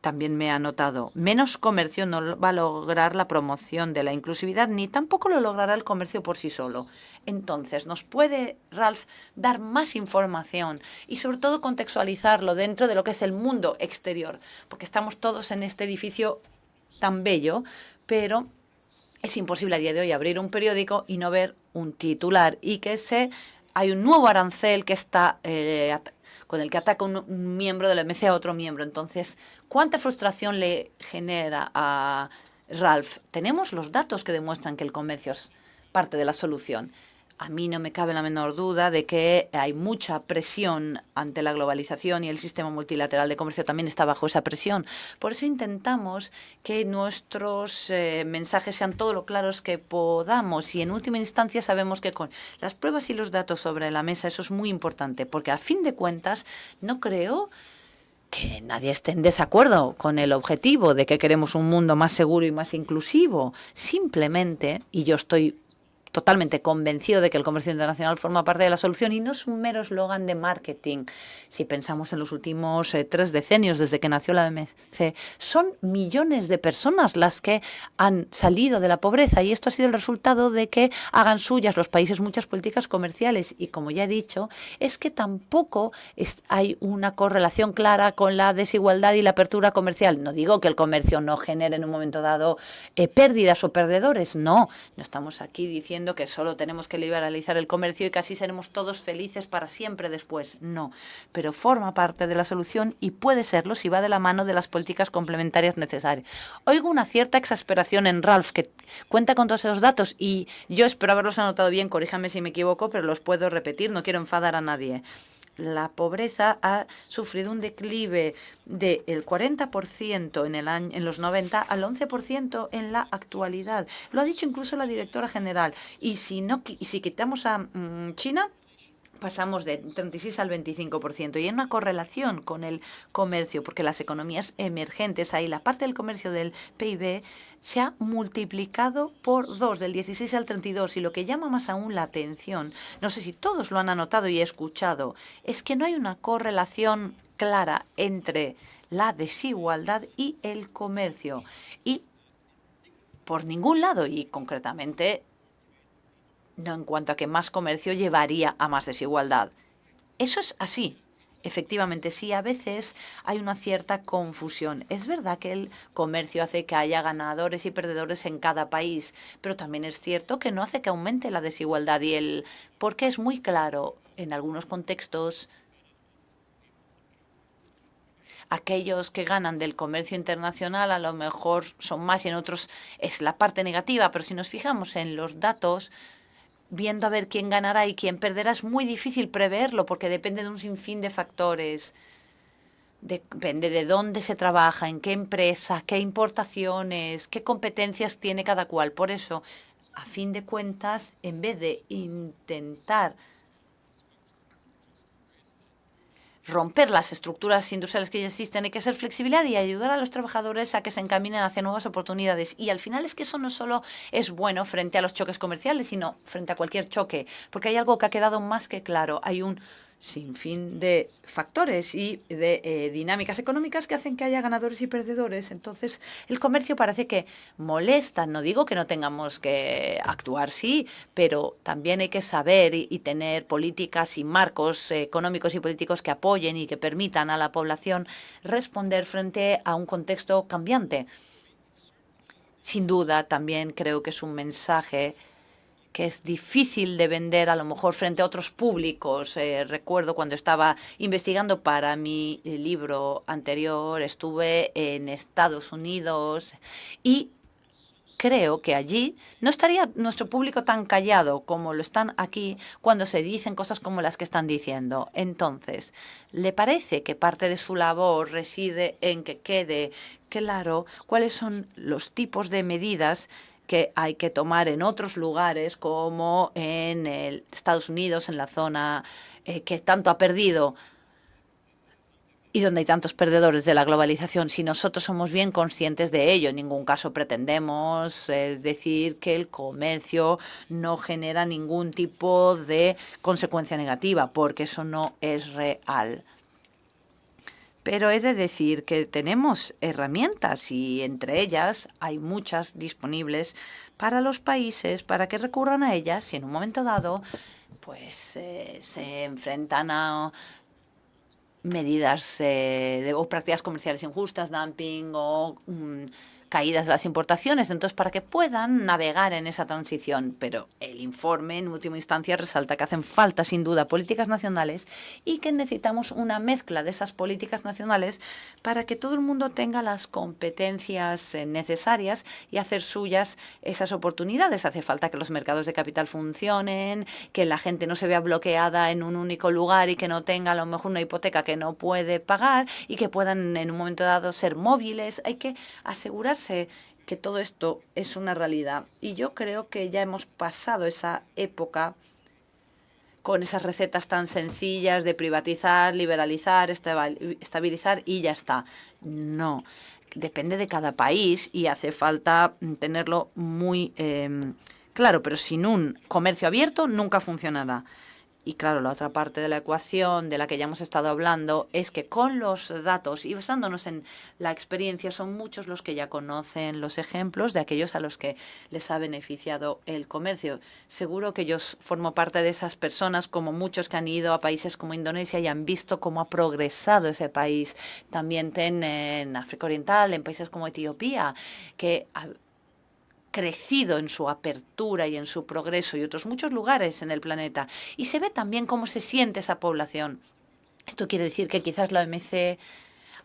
también me ha notado. Menos comercio no va a lograr la promoción de la inclusividad ni tampoco lo logrará el comercio por sí solo. Entonces, ¿nos puede, Ralph, dar más información y sobre todo contextualizarlo dentro de lo que es el mundo exterior? Porque estamos todos en este edificio tan bello, pero es imposible a día de hoy abrir un periódico y no ver un titular y que hay un nuevo arancel que está con el que ataca un miembro de la OMC a otro miembro. Entonces, ¿cuánta frustración le genera a Ralph? Tenemos los datos que demuestran que el comercio es parte de la solución. A mí no me cabe la menor duda de que hay mucha presión ante la globalización y el sistema multilateral de comercio también está bajo esa presión. Por eso intentamos que nuestros mensajes sean todo lo claros que podamos y en última instancia sabemos que con las pruebas y los datos sobre la mesa eso es muy importante porque a fin de cuentas no creo que nadie esté en desacuerdo con el objetivo de que queremos un mundo más seguro y más inclusivo. Simplemente, y yo estoy totalmente convencido de que el comercio internacional forma parte de la solución y no es un mero eslogan de marketing. Si pensamos en los últimos 3 decenios desde que nació la OMC, son millones de personas las que han salido de la pobreza y esto ha sido el resultado de que hagan suyas los países muchas políticas comerciales y como ya he dicho, es que tampoco hay una correlación clara con la desigualdad y la apertura comercial. No digo que el comercio no genere en un momento dado pérdidas o perdedores, no estamos aquí diciendo que solo tenemos que liberalizar el comercio y que así seremos todos felices para siempre después. No, pero forma parte de la solución y puede serlo si va de la mano de las políticas complementarias necesarias. Oigo una cierta exasperación en Ralph, que cuenta con todos esos datos y yo espero haberlos anotado bien, corríjame si me equivoco, pero los puedo repetir, no quiero enfadar a nadie. La pobreza ha sufrido un declive del 40% en los 90 al 11% en la actualidad. Lo ha dicho incluso la directora general. Y si quitamos a China, pasamos de 36 al 25%. Y hay una correlación con el comercio, porque las economías emergentes, ahí la parte del comercio del PIB se ha multiplicado por 2, del 16 al 32. Y lo que llama más aún la atención, no sé si todos lo han anotado y escuchado, es que no hay una correlación clara entre la desigualdad y el comercio. Y por ningún lado, y concretamente no en cuanto a que más comercio llevaría a más desigualdad. Eso es así. Efectivamente, sí, a veces hay una cierta confusión. Es verdad que el comercio hace que haya ganadores y perdedores en cada país, pero también es cierto que no hace que aumente la desigualdad porque es muy claro en algunos contextos. Aquellos que ganan del comercio internacional a lo mejor son más y en otros es la parte negativa, pero si nos fijamos en los datos, viendo a ver quién ganará y quién perderá, es muy difícil preverlo porque depende de un sinfín de factores. Depende de dónde se trabaja, en qué empresa, qué importaciones, qué competencias tiene cada cual. Por eso, a fin de cuentas, en vez de intentar romper las estructuras industriales que ya existen, hay que ser flexibilidad y ayudar a los trabajadores a que se encaminen hacia nuevas oportunidades. Y al final es que eso no solo es bueno frente a los choques comerciales, sino frente a cualquier choque, porque hay algo que ha quedado más que claro. Hay un sinfín de factores y de dinámicas económicas que hacen que haya ganadores y perdedores. Entonces, el comercio parece que molesta. No digo que no tengamos que actuar, sí, pero también hay que saber y tener políticas y marcos económicos y políticos que apoyen y que permitan a la población responder frente a un contexto cambiante. Sin duda, también creo que es un mensaje que es difícil de vender a lo mejor frente a otros públicos. Recuerdo cuando estaba investigando para mi libro anterior, estuve en Estados Unidos y creo que allí no estaría nuestro público tan callado como lo están aquí cuando se dicen cosas como las que están diciendo. Entonces, ¿le parece que parte de su labor reside en que quede claro cuáles son los tipos de medidas que hay que tomar en otros lugares como en Estados Unidos, en la zona que tanto ha perdido y donde hay tantos perdedores de la globalización? Si nosotros somos bien conscientes de ello, en ningún caso pretendemos decir que el comercio no genera ningún tipo de consecuencia negativa, porque eso no es real. Pero he de decir que tenemos herramientas y entre ellas hay muchas disponibles para los países para que recurran a ellas si en un momento dado pues se enfrentan a medidas o prácticas comerciales injustas, dumping o caídas de las importaciones, entonces para que puedan navegar en esa transición. Pero el informe, en última instancia, resalta que hacen falta, sin duda, políticas nacionales y que necesitamos una mezcla de esas políticas nacionales para que todo el mundo tenga las competencias necesarias y hacer suyas esas oportunidades. Hace falta que los mercados de capital funcionen, que la gente no se vea bloqueada en un único lugar y que no tenga a lo mejor una hipoteca que no puede pagar y que puedan en un momento dado ser móviles. Hay que asegurarse que todo esto es una realidad. Y yo creo que ya hemos pasado esa época con esas recetas tan sencillas de privatizar, liberalizar, estabilizar y ya está. No, depende de cada país y hace falta tenerlo muy claro, pero sin un comercio abierto nunca funcionará. Y claro, la otra parte de la ecuación de la que ya hemos estado hablando es que con los datos y basándonos en la experiencia son muchos los que ya conocen los ejemplos de aquellos a los que les ha beneficiado el comercio. Seguro que yo formo parte de esas personas, como muchos que han ido a países como Indonesia y han visto cómo ha progresado ese país. También en África Oriental, en países como Etiopía, que crecido en su apertura y en su progreso y otros muchos lugares en el planeta. Y se ve también cómo se siente esa población. Esto quiere decir que quizás la OMC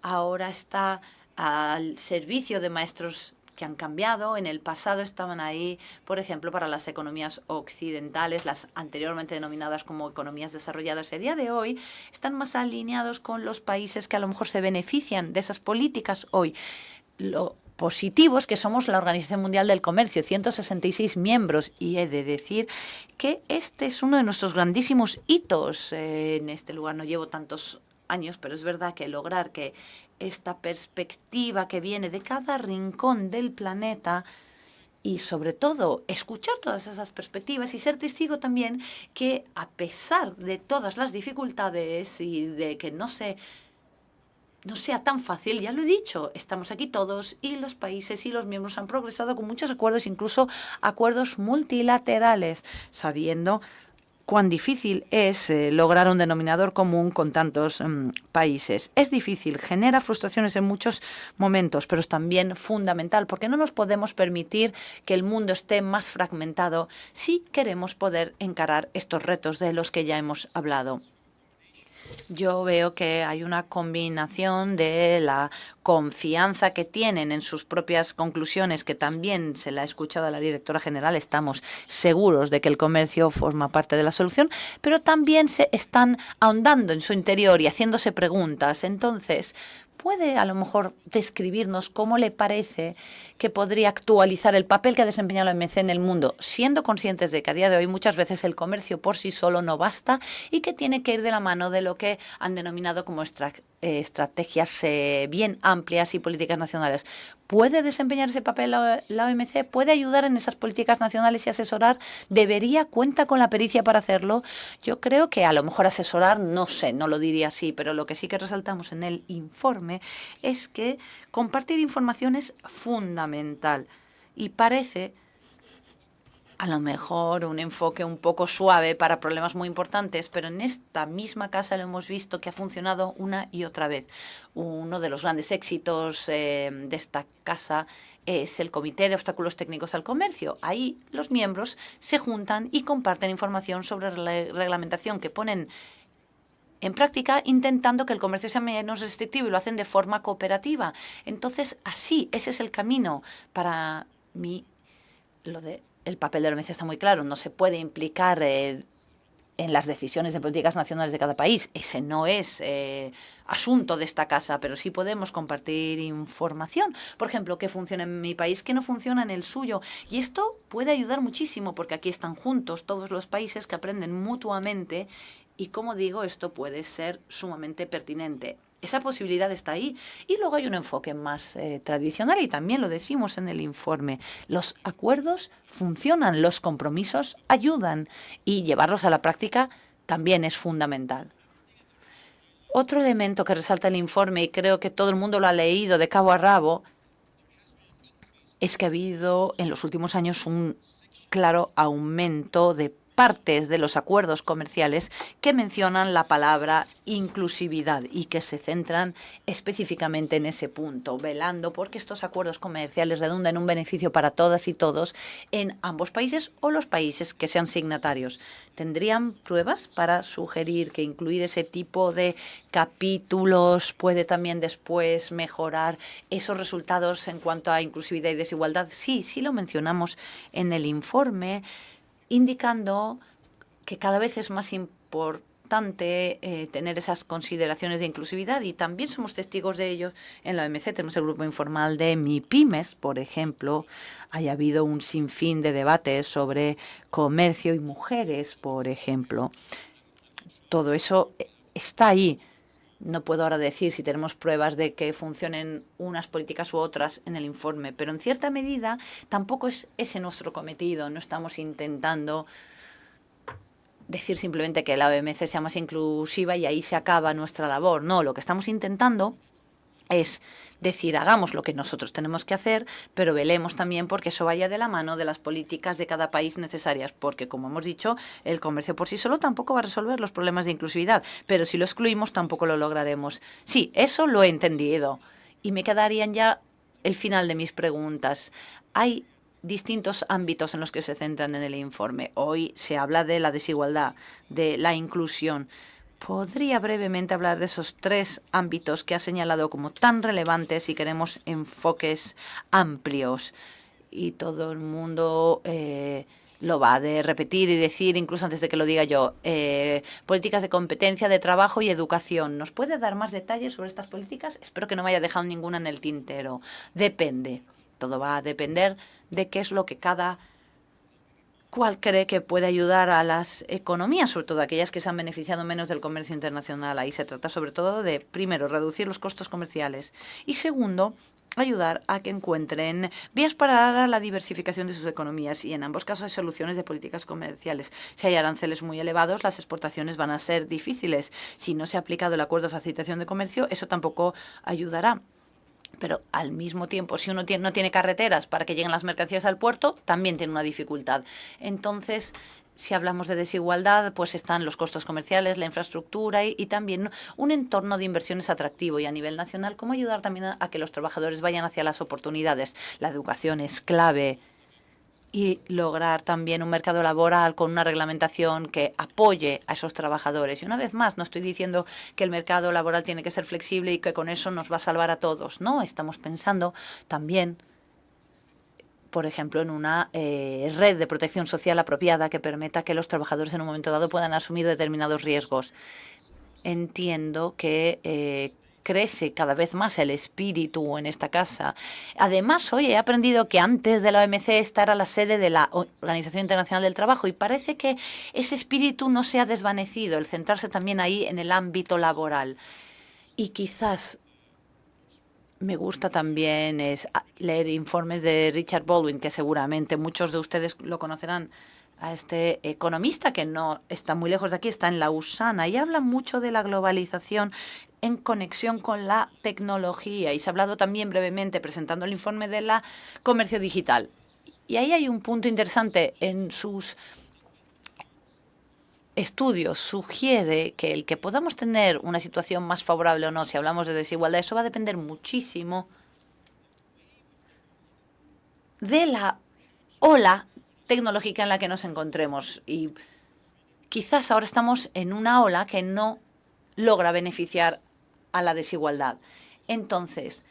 ahora está al servicio de maestros que han cambiado. En el pasado estaban ahí, por ejemplo, para las economías occidentales, las anteriormente denominadas como economías desarrolladas. A día de hoy están más alineados con los países que a lo mejor se benefician de esas políticas hoy. Lo positivo es que somos la Organización Mundial del Comercio, 166 miembros, y he de decir que este es uno de nuestros grandísimos hitos. En este lugar no llevo tantos años, pero es verdad que lograr que esta perspectiva que viene de cada rincón del planeta y sobre todo escuchar todas esas perspectivas y ser testigo también que a pesar de todas las dificultades y de que no sea tan fácil, ya lo he dicho, estamos aquí todos y los países y los miembros han progresado con muchos acuerdos, incluso acuerdos multilaterales, sabiendo cuán difícil es lograr un denominador común con tantos países. Es difícil, genera frustraciones en muchos momentos, pero es también fundamental porque no nos podemos permitir que el mundo esté más fragmentado si queremos poder encarar estos retos de los que ya hemos hablado. Yo veo que hay una combinación de la confianza que tienen en sus propias conclusiones, que también se la ha escuchado a la directora general. Estamos seguros de que el comercio forma parte de la solución, pero también se están ahondando en su interior y haciéndose preguntas. Entonces, ¿puede a lo mejor describirnos cómo le parece que podría actualizar el papel que ha desempeñado la OMC en el mundo, siendo conscientes de que a día de hoy muchas veces el comercio por sí solo no basta y que tiene que ir de la mano de lo que han denominado como estrategias bien amplias y políticas nacionales? ¿Puede desempeñar ese papel la OMC? ¿Puede ayudar en esas políticas nacionales y asesorar? ¿Cuenta con la pericia para hacerlo? Yo creo que a lo mejor asesorar, no sé, no lo diría así, pero lo que sí que resaltamos en el informe es que compartir información es fundamental y parece a lo mejor un enfoque un poco suave para problemas muy importantes, pero en esta misma casa lo hemos visto que ha funcionado una y otra vez. Uno de los grandes éxitos de esta casa es el Comité de Obstáculos Técnicos al Comercio. Ahí los miembros se juntan y comparten información sobre la reglamentación que ponen en práctica, intentando que el comercio sea menos restrictivo, y lo hacen de forma cooperativa. Entonces, así, ese es el camino. Para mí, el papel de la OMC está muy claro. No se puede implicar en las decisiones de políticas nacionales de cada país. Ese no es asunto de esta casa, pero sí podemos compartir información. Por ejemplo, qué funciona en mi país, qué no funciona en el suyo. Y esto puede ayudar muchísimo porque aquí están juntos todos los países que aprenden mutuamente. Y como digo, esto puede ser sumamente pertinente. Esa posibilidad está ahí. Y luego hay un enfoque más tradicional y también lo decimos en el informe. Los acuerdos funcionan, los compromisos ayudan y llevarlos a la práctica también es fundamental. Otro elemento que resalta el informe, y creo que todo el mundo lo ha leído de cabo a rabo, es que ha habido en los últimos años un claro aumento de partes de los acuerdos comerciales que mencionan la palabra inclusividad y que se centran específicamente en ese punto, velando porque estos acuerdos comerciales redundan en un beneficio para todas y todos en ambos países o los países que sean signatarios. ¿Tendrían pruebas para sugerir que incluir ese tipo de capítulos puede también después mejorar esos resultados en cuanto a inclusividad y desigualdad? Sí, sí lo mencionamos en el informe, indicando que cada vez es más importante tener esas consideraciones de inclusividad, y también somos testigos de ello en la OMC. Tenemos el grupo informal de MIPYMES, por ejemplo. Haya habido un sinfín de debates sobre comercio y mujeres, por ejemplo. Todo eso está ahí. No puedo ahora decir si tenemos pruebas de que funcionen unas políticas u otras en el informe, pero en cierta medida tampoco es ese nuestro cometido. No estamos intentando decir simplemente que la OMC sea más inclusiva y ahí se acaba nuestra labor. No, lo que estamos intentando es decir, hagamos lo que nosotros tenemos que hacer, pero velemos también porque eso vaya de la mano de las políticas de cada país necesarias, porque, como hemos dicho, el comercio por sí solo tampoco va a resolver los problemas de inclusividad, pero si lo excluimos tampoco lo lograremos. Sí, eso lo he entendido. Y me quedarían ya el final de mis preguntas. Hay distintos ámbitos en los que se centran en el informe. Hoy se habla de la desigualdad, de la inclusión. ¿Podría brevemente hablar de esos 3 ámbitos que ha señalado como tan relevantes si queremos enfoques amplios? Y todo el mundo lo va a repetir y decir, incluso antes de que lo diga yo. Políticas de competencia, de trabajo y educación. ¿Nos puede dar más detalles sobre estas políticas? Espero que no me haya dejado ninguna en el tintero. Depende. Todo va a depender de qué es lo que cada cual cree que puede ayudar a las economías, sobre todo aquellas que se han beneficiado menos del comercio internacional. Ahí se trata sobre todo de, primero, reducir los costos comerciales y, segundo, ayudar a que encuentren vías para la diversificación de sus economías, y en ambos casos hay soluciones de políticas comerciales. Si hay aranceles muy elevados, las exportaciones van a ser difíciles. Si no se ha aplicado el acuerdo de facilitación de comercio, eso tampoco ayudará. Pero al mismo tiempo, si uno no tiene carreteras para que lleguen las mercancías al puerto, también tiene una dificultad. Entonces, si hablamos de desigualdad, pues están los costos comerciales, la infraestructura y también un entorno de inversiones atractivo. Y a nivel nacional, ¿cómo ayudar también a que los trabajadores vayan hacia las oportunidades? La educación es clave. Y lograr también un mercado laboral con una reglamentación que apoye a esos trabajadores. Y una vez más, no estoy diciendo que el mercado laboral tiene que ser flexible y que con eso nos va a salvar a todos. No, estamos pensando también, por ejemplo, en una red de protección social apropiada que permita que los trabajadores en un momento dado puedan asumir determinados riesgos. Entiendo que crece cada vez más el espíritu en esta casa. Además, hoy he aprendido que antes de la OMC esta era la sede de la Organización Internacional del Trabajo, y parece que ese espíritu no se ha desvanecido, el centrarse también ahí en el ámbito laboral. Y quizás me gusta también leer informes de Richard Baldwin, que seguramente muchos de ustedes lo conocerán, a este economista que no está muy lejos de aquí, está en Lausana, y habla mucho de la globalización en conexión con la tecnología. Y se ha hablado también brevemente, presentando el informe de la comercio digital. Y ahí hay un punto interesante en sus estudios. Sugiere que el que podamos tener una situación más favorable o no, si hablamos de desigualdad, eso va a depender muchísimo de la ola tecnológica en la que nos encontremos. Y quizás ahora estamos en una ola que no logra beneficiar a la desigualdad. Entonces,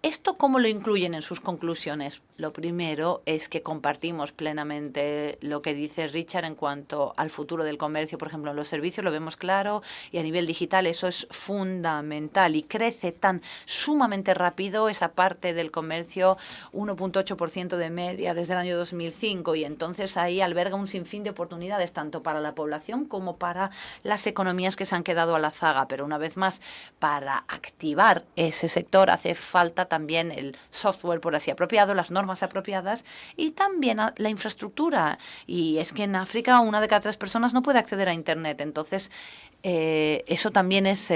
¿esto cómo lo incluyen en sus conclusiones? Lo primero es que compartimos plenamente lo que dice Richard en cuanto al futuro del comercio. Por ejemplo, en los servicios lo vemos claro, y a nivel digital eso es fundamental, y crece tan sumamente rápido esa parte del comercio, 1,8% de media desde el año 2005, y entonces ahí alberga un sinfín de oportunidades tanto para la población como para las economías que se han quedado a la zaga. Pero una vez más, para activar ese sector hace falta también el software, por así apropiado, las normas apropiadas, y también la infraestructura. Y es que en África 1 de cada 3 personas no puede acceder a Internet. Entonces, eso también es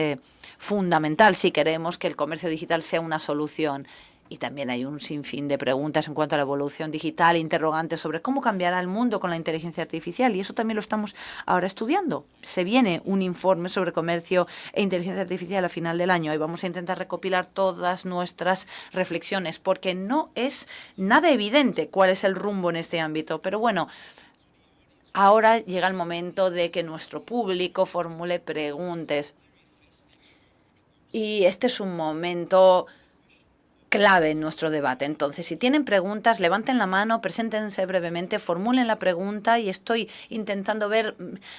fundamental si queremos que el comercio digital sea una solución. Y también hay un sinfín de preguntas en cuanto a la evolución digital, interrogantes sobre cómo cambiará el mundo con la inteligencia artificial. Y eso también lo estamos ahora estudiando. Se viene un informe sobre comercio e inteligencia artificial a final del año y vamos a intentar recopilar todas nuestras reflexiones, porque no es nada evidente cuál es el rumbo en este ámbito. Pero bueno, ahora llega el momento de que nuestro público formule preguntas. Y este es un momento clave en nuestro debate. Entonces, si tienen preguntas, levanten la mano, preséntense brevemente, formulen la pregunta y estoy intentando ver,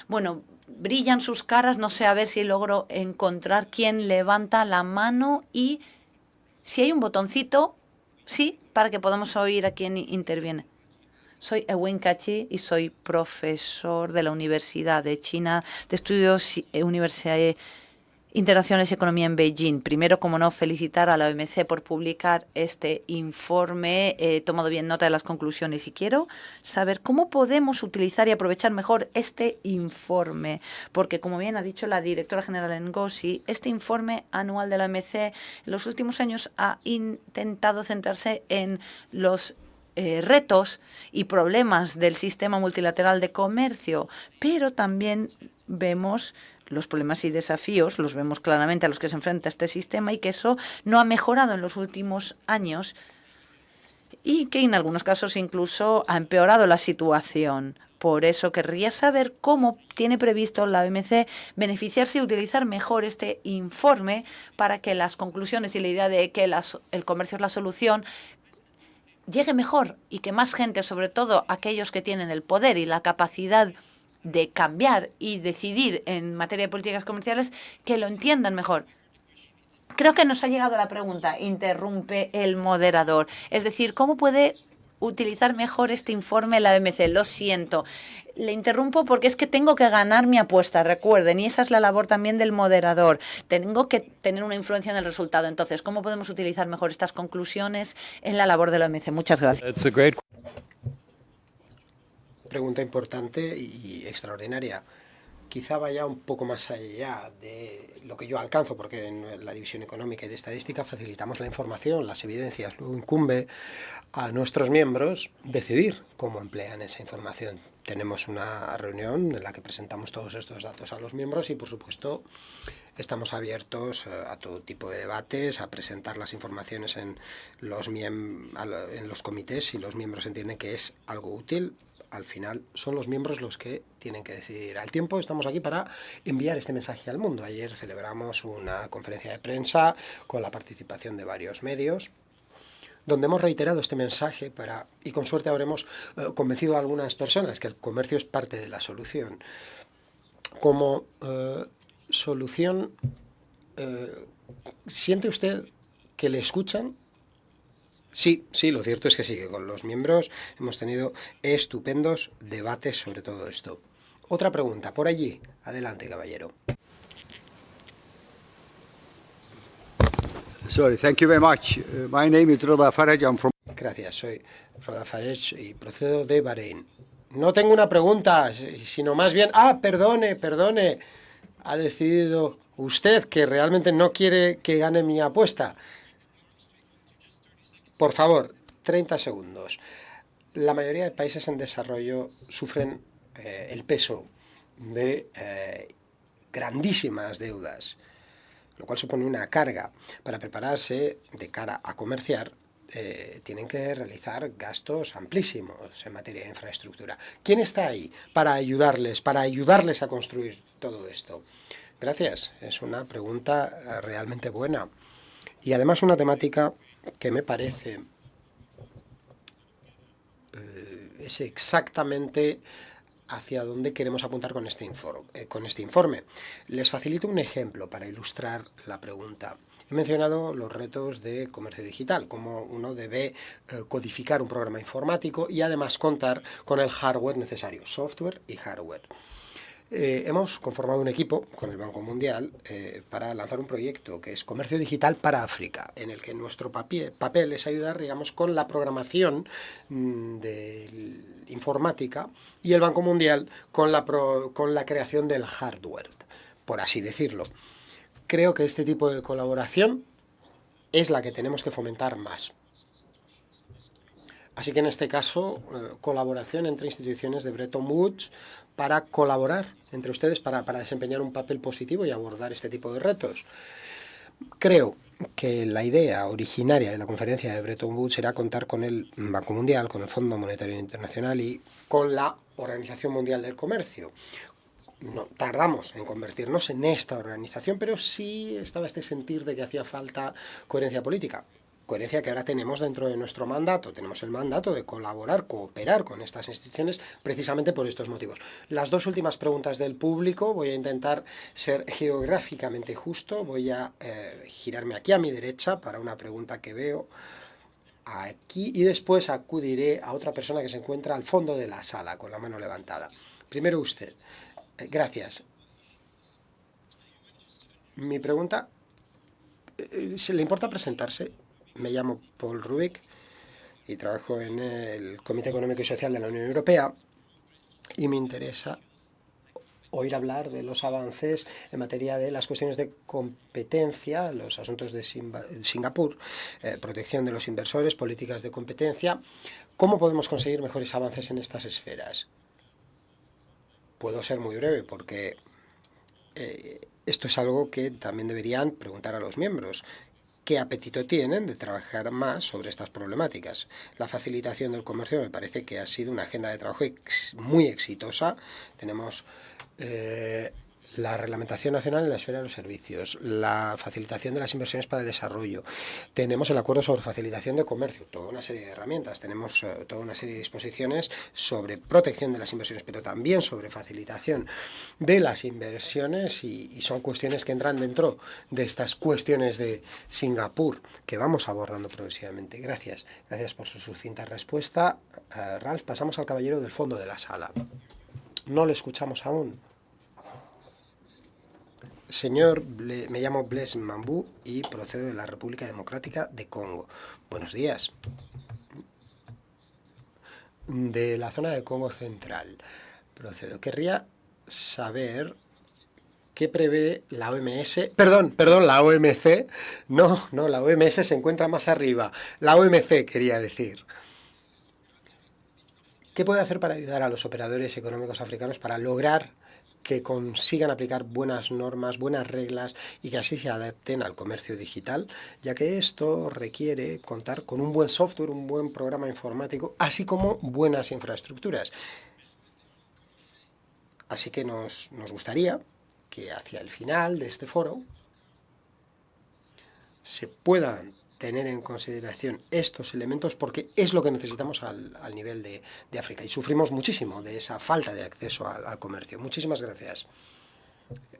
bueno, brillan sus caras, no sé, a ver si logro encontrar quién levanta la mano y si hay un botoncito, sí, para que podamos oír a quién interviene. Soy Ewen Kachi y soy profesor de la Universidad de China de Estudios Universidad Internacionales y Economía en Beijing. Primero, como no, felicitar a la OMC por publicar este informe. He tomado bien nota de las conclusiones y quiero saber cómo podemos utilizar y aprovechar mejor este informe. Porque, como bien ha dicho la directora general Ngozi, este informe anual de la OMC en los últimos años ha intentado centrarse en los retos y problemas del sistema multilateral de comercio, pero también vemos los problemas y desafíos, los vemos claramente a los que se enfrenta este sistema y que eso no ha mejorado en los últimos años y que en algunos casos incluso ha empeorado la situación. Por eso querría saber cómo tiene previsto la OMC beneficiarse y utilizar mejor este informe para que las conclusiones y la idea de que el comercio es la solución llegue mejor y que más gente, sobre todo aquellos que tienen el poder y la capacidad de cambiar y decidir en materia de políticas comerciales, que lo entiendan mejor. Creo que nos ha llegado la pregunta, interrumpe el moderador. Es decir, ¿cómo puede utilizar mejor este informe la OMC? Lo siento, le interrumpo porque es que tengo que ganar mi apuesta, recuerden, y esa es la labor también del moderador. Tengo que tener una influencia en el resultado. Entonces, ¿cómo podemos utilizar mejor estas conclusiones en la labor de la OMC? Muchas gracias. It's a great Pregunta importante y extraordinaria. Quizá vaya un poco más allá de lo que yo alcanzo, porque en la división económica y de estadística facilitamos la información, las evidencias. Luego incumbe a nuestros miembros decidir cómo emplean esa información. Tenemos una reunión en la que presentamos todos estos datos a los miembros y, por supuesto, estamos abiertos a todo tipo de debates, a presentar las informaciones en los comités si los miembros entienden que es algo útil. Al final son los miembros los que tienen que decidir. Al tiempo estamos aquí para enviar este mensaje al mundo. Ayer celebramos una conferencia de prensa con la participación de varios medios, donde hemos reiterado este mensaje y con suerte habremos convencido a algunas personas que el comercio es parte de la solución. Como solución, ¿siente usted que le escuchan? Sí, lo cierto es que sí, que con los miembros hemos tenido estupendos debates sobre todo esto. Otra pregunta, por allí. Adelante, caballero. Sorry, thank you very much. My name is Roda Faraj. I'm from... Gracias, soy Roda Faraj y procedo de Bahrein. No tengo una pregunta, sino más bien... perdone. Ha decidido usted que realmente no quiere que gane mi apuesta. Por favor, 30 segundos. La mayoría de países en desarrollo sufren el peso de grandísimas deudas, lo cual supone una carga. Para prepararse de cara a comerciar, tienen que realizar gastos amplísimos en materia de infraestructura. ¿Quién está ahí para ayudarles a construir todo esto? Gracias, es una pregunta realmente buena. Y además una temática que me parece es exactamente hacia dónde queremos apuntar con este informe. Les facilito un ejemplo para ilustrar la pregunta. He mencionado los retos de comercio digital, cómo uno debe codificar un programa informático y además contar con el hardware necesario, software y hardware. Hemos conformado un equipo con el Banco Mundial para lanzar un proyecto que es Comercio Digital para África, en el que nuestro papel es ayudar, digamos, con la programación de informática y el Banco Mundial con la creación del hardware, por así decirlo. Creo que este tipo de colaboración es la que tenemos que fomentar más. Así que en este caso, colaboración entre instituciones de Bretton Woods para colaborar entre ustedes para desempeñar un papel positivo y abordar este tipo de retos. Creo que la idea originaria de la conferencia de Bretton Woods era contar con el Banco Mundial, con el Fondo Monetario Internacional y con la Organización Mundial del Comercio. No tardamos en convertirnos en esta organización, pero sí estaba este sentir de que hacía falta coherencia política. Coherencia que ahora tenemos dentro de nuestro mandato. Tenemos el mandato de colaborar, cooperar con estas instituciones precisamente por estos motivos. Las dos últimas preguntas del público, voy a intentar ser geográficamente justo, voy a girarme aquí a mi derecha para una pregunta que veo aquí y después acudiré a otra persona que se encuentra al fondo de la sala con la mano levantada. Primero usted. Gracias. Mi pregunta, ¿le importa presentarse? Me llamo Paul Rubik y trabajo en el Comité Económico y Social de la Unión Europea y me interesa oír hablar de los avances en materia de las cuestiones de competencia, los asuntos de Singapur, protección de los inversores, políticas de competencia. ¿Cómo podemos conseguir mejores avances en estas esferas? Puedo ser muy breve porque esto es algo que también deberían preguntar a los miembros. ¿Qué apetito tienen de trabajar más sobre estas problemáticas? La facilitación del comercio me parece que ha sido una agenda de trabajo muy exitosa. Tenemos la reglamentación nacional en la esfera de los servicios, la facilitación de las inversiones para el desarrollo. Tenemos el acuerdo sobre facilitación de comercio, toda una serie de herramientas. Tenemos toda una serie de disposiciones sobre protección de las inversiones, pero también sobre facilitación de las inversiones y son cuestiones que entran dentro de estas cuestiones de Singapur que vamos abordando progresivamente. Gracias. Gracias por su sucinta respuesta. Ralph, pasamos al caballero del fondo de la sala. No le escuchamos aún. Señor, me llamo Blaise Mambou y procedo de la República Democrática de Congo. Buenos días. De la zona de Congo Central. Procedo. Querría saber qué prevé la OMS. Perdón, la OMC. No, la OMS se encuentra más arriba. La OMC quería decir. ¿Qué puede hacer para ayudar a los operadores económicos africanos para lograr que consigan aplicar buenas normas, buenas reglas y que así se adapten al comercio digital, ya que esto requiere contar con un buen software, un buen programa informático, así como buenas infraestructuras? Así que nos gustaría que hacia el final de este foro se puedan tener en consideración estos elementos porque es lo que necesitamos al nivel de África y sufrimos muchísimo de esa falta de acceso al comercio. Muchísimas gracias.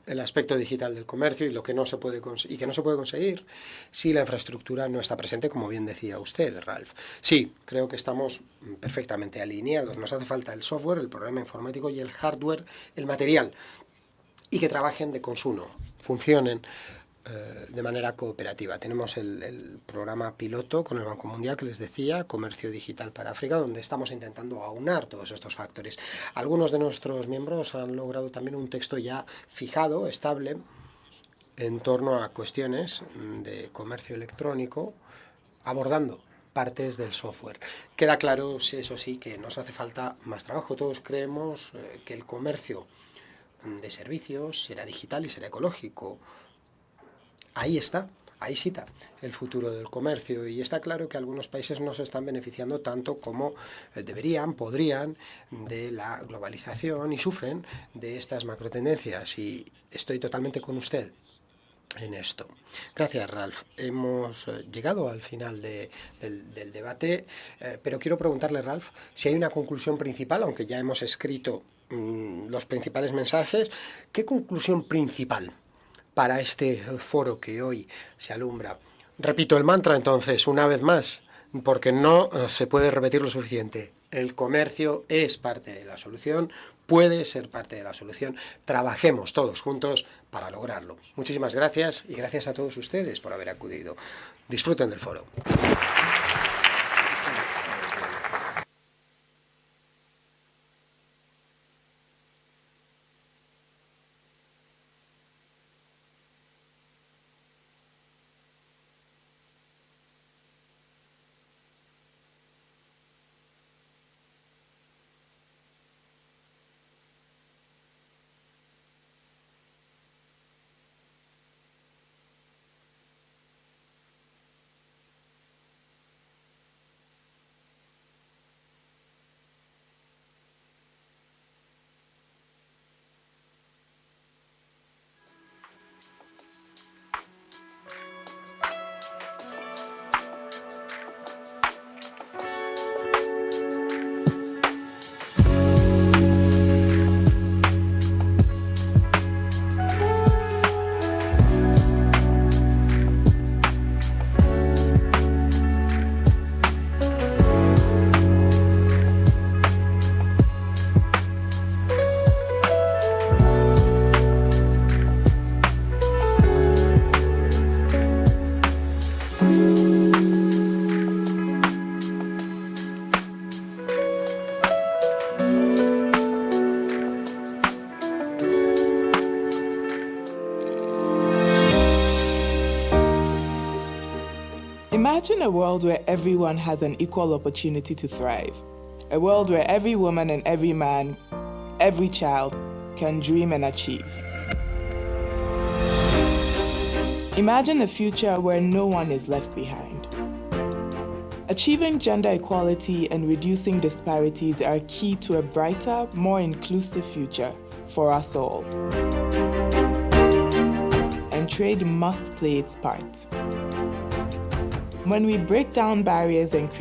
El aspecto digital del comercio y lo que no se puede conseguir si la infraestructura no está presente, como bien decía usted, Ralph. Sí, creo que estamos perfectamente alineados. Nos hace falta el software, el programa informático y el hardware, el material, y que trabajen de consumo, funcionen de manera cooperativa. Tenemos el programa piloto con el Banco Mundial que les decía, Comercio Digital para África, donde estamos intentando aunar todos estos factores. Algunos de nuestros miembros han logrado también un texto ya fijado, estable, en torno a cuestiones de comercio electrónico, abordando partes del software. Queda claro, eso sí, que nos hace falta más trabajo. Todos creemos que el comercio de servicios será digital y será ecológico. Ahí está el futuro del comercio y está claro que algunos países no se están beneficiando tanto como podrían de la globalización y sufren de estas macrotendencias y estoy totalmente con usted en esto. Gracias, Ralph. Hemos llegado al final del debate, pero quiero preguntarle, Ralph, si hay una conclusión principal, aunque ya hemos escrito los principales mensajes. ¿Qué conclusión principal para este foro que hoy se alumbra? Repito el mantra entonces, una vez más, porque no se puede repetir lo suficiente. El comercio es parte de la solución, puede ser parte de la solución. Trabajemos todos juntos para lograrlo. Muchísimas gracias y gracias a todos ustedes por haber acudido. Disfruten del foro. Imagine a world where everyone has an equal opportunity to thrive. A world where every woman and every man, every child can dream and achieve. Imagine a future where no one is left behind. Achieving gender equality and reducing disparities are key to a brighter, more inclusive future for us all. And trade must play its part. When we break down barriers and create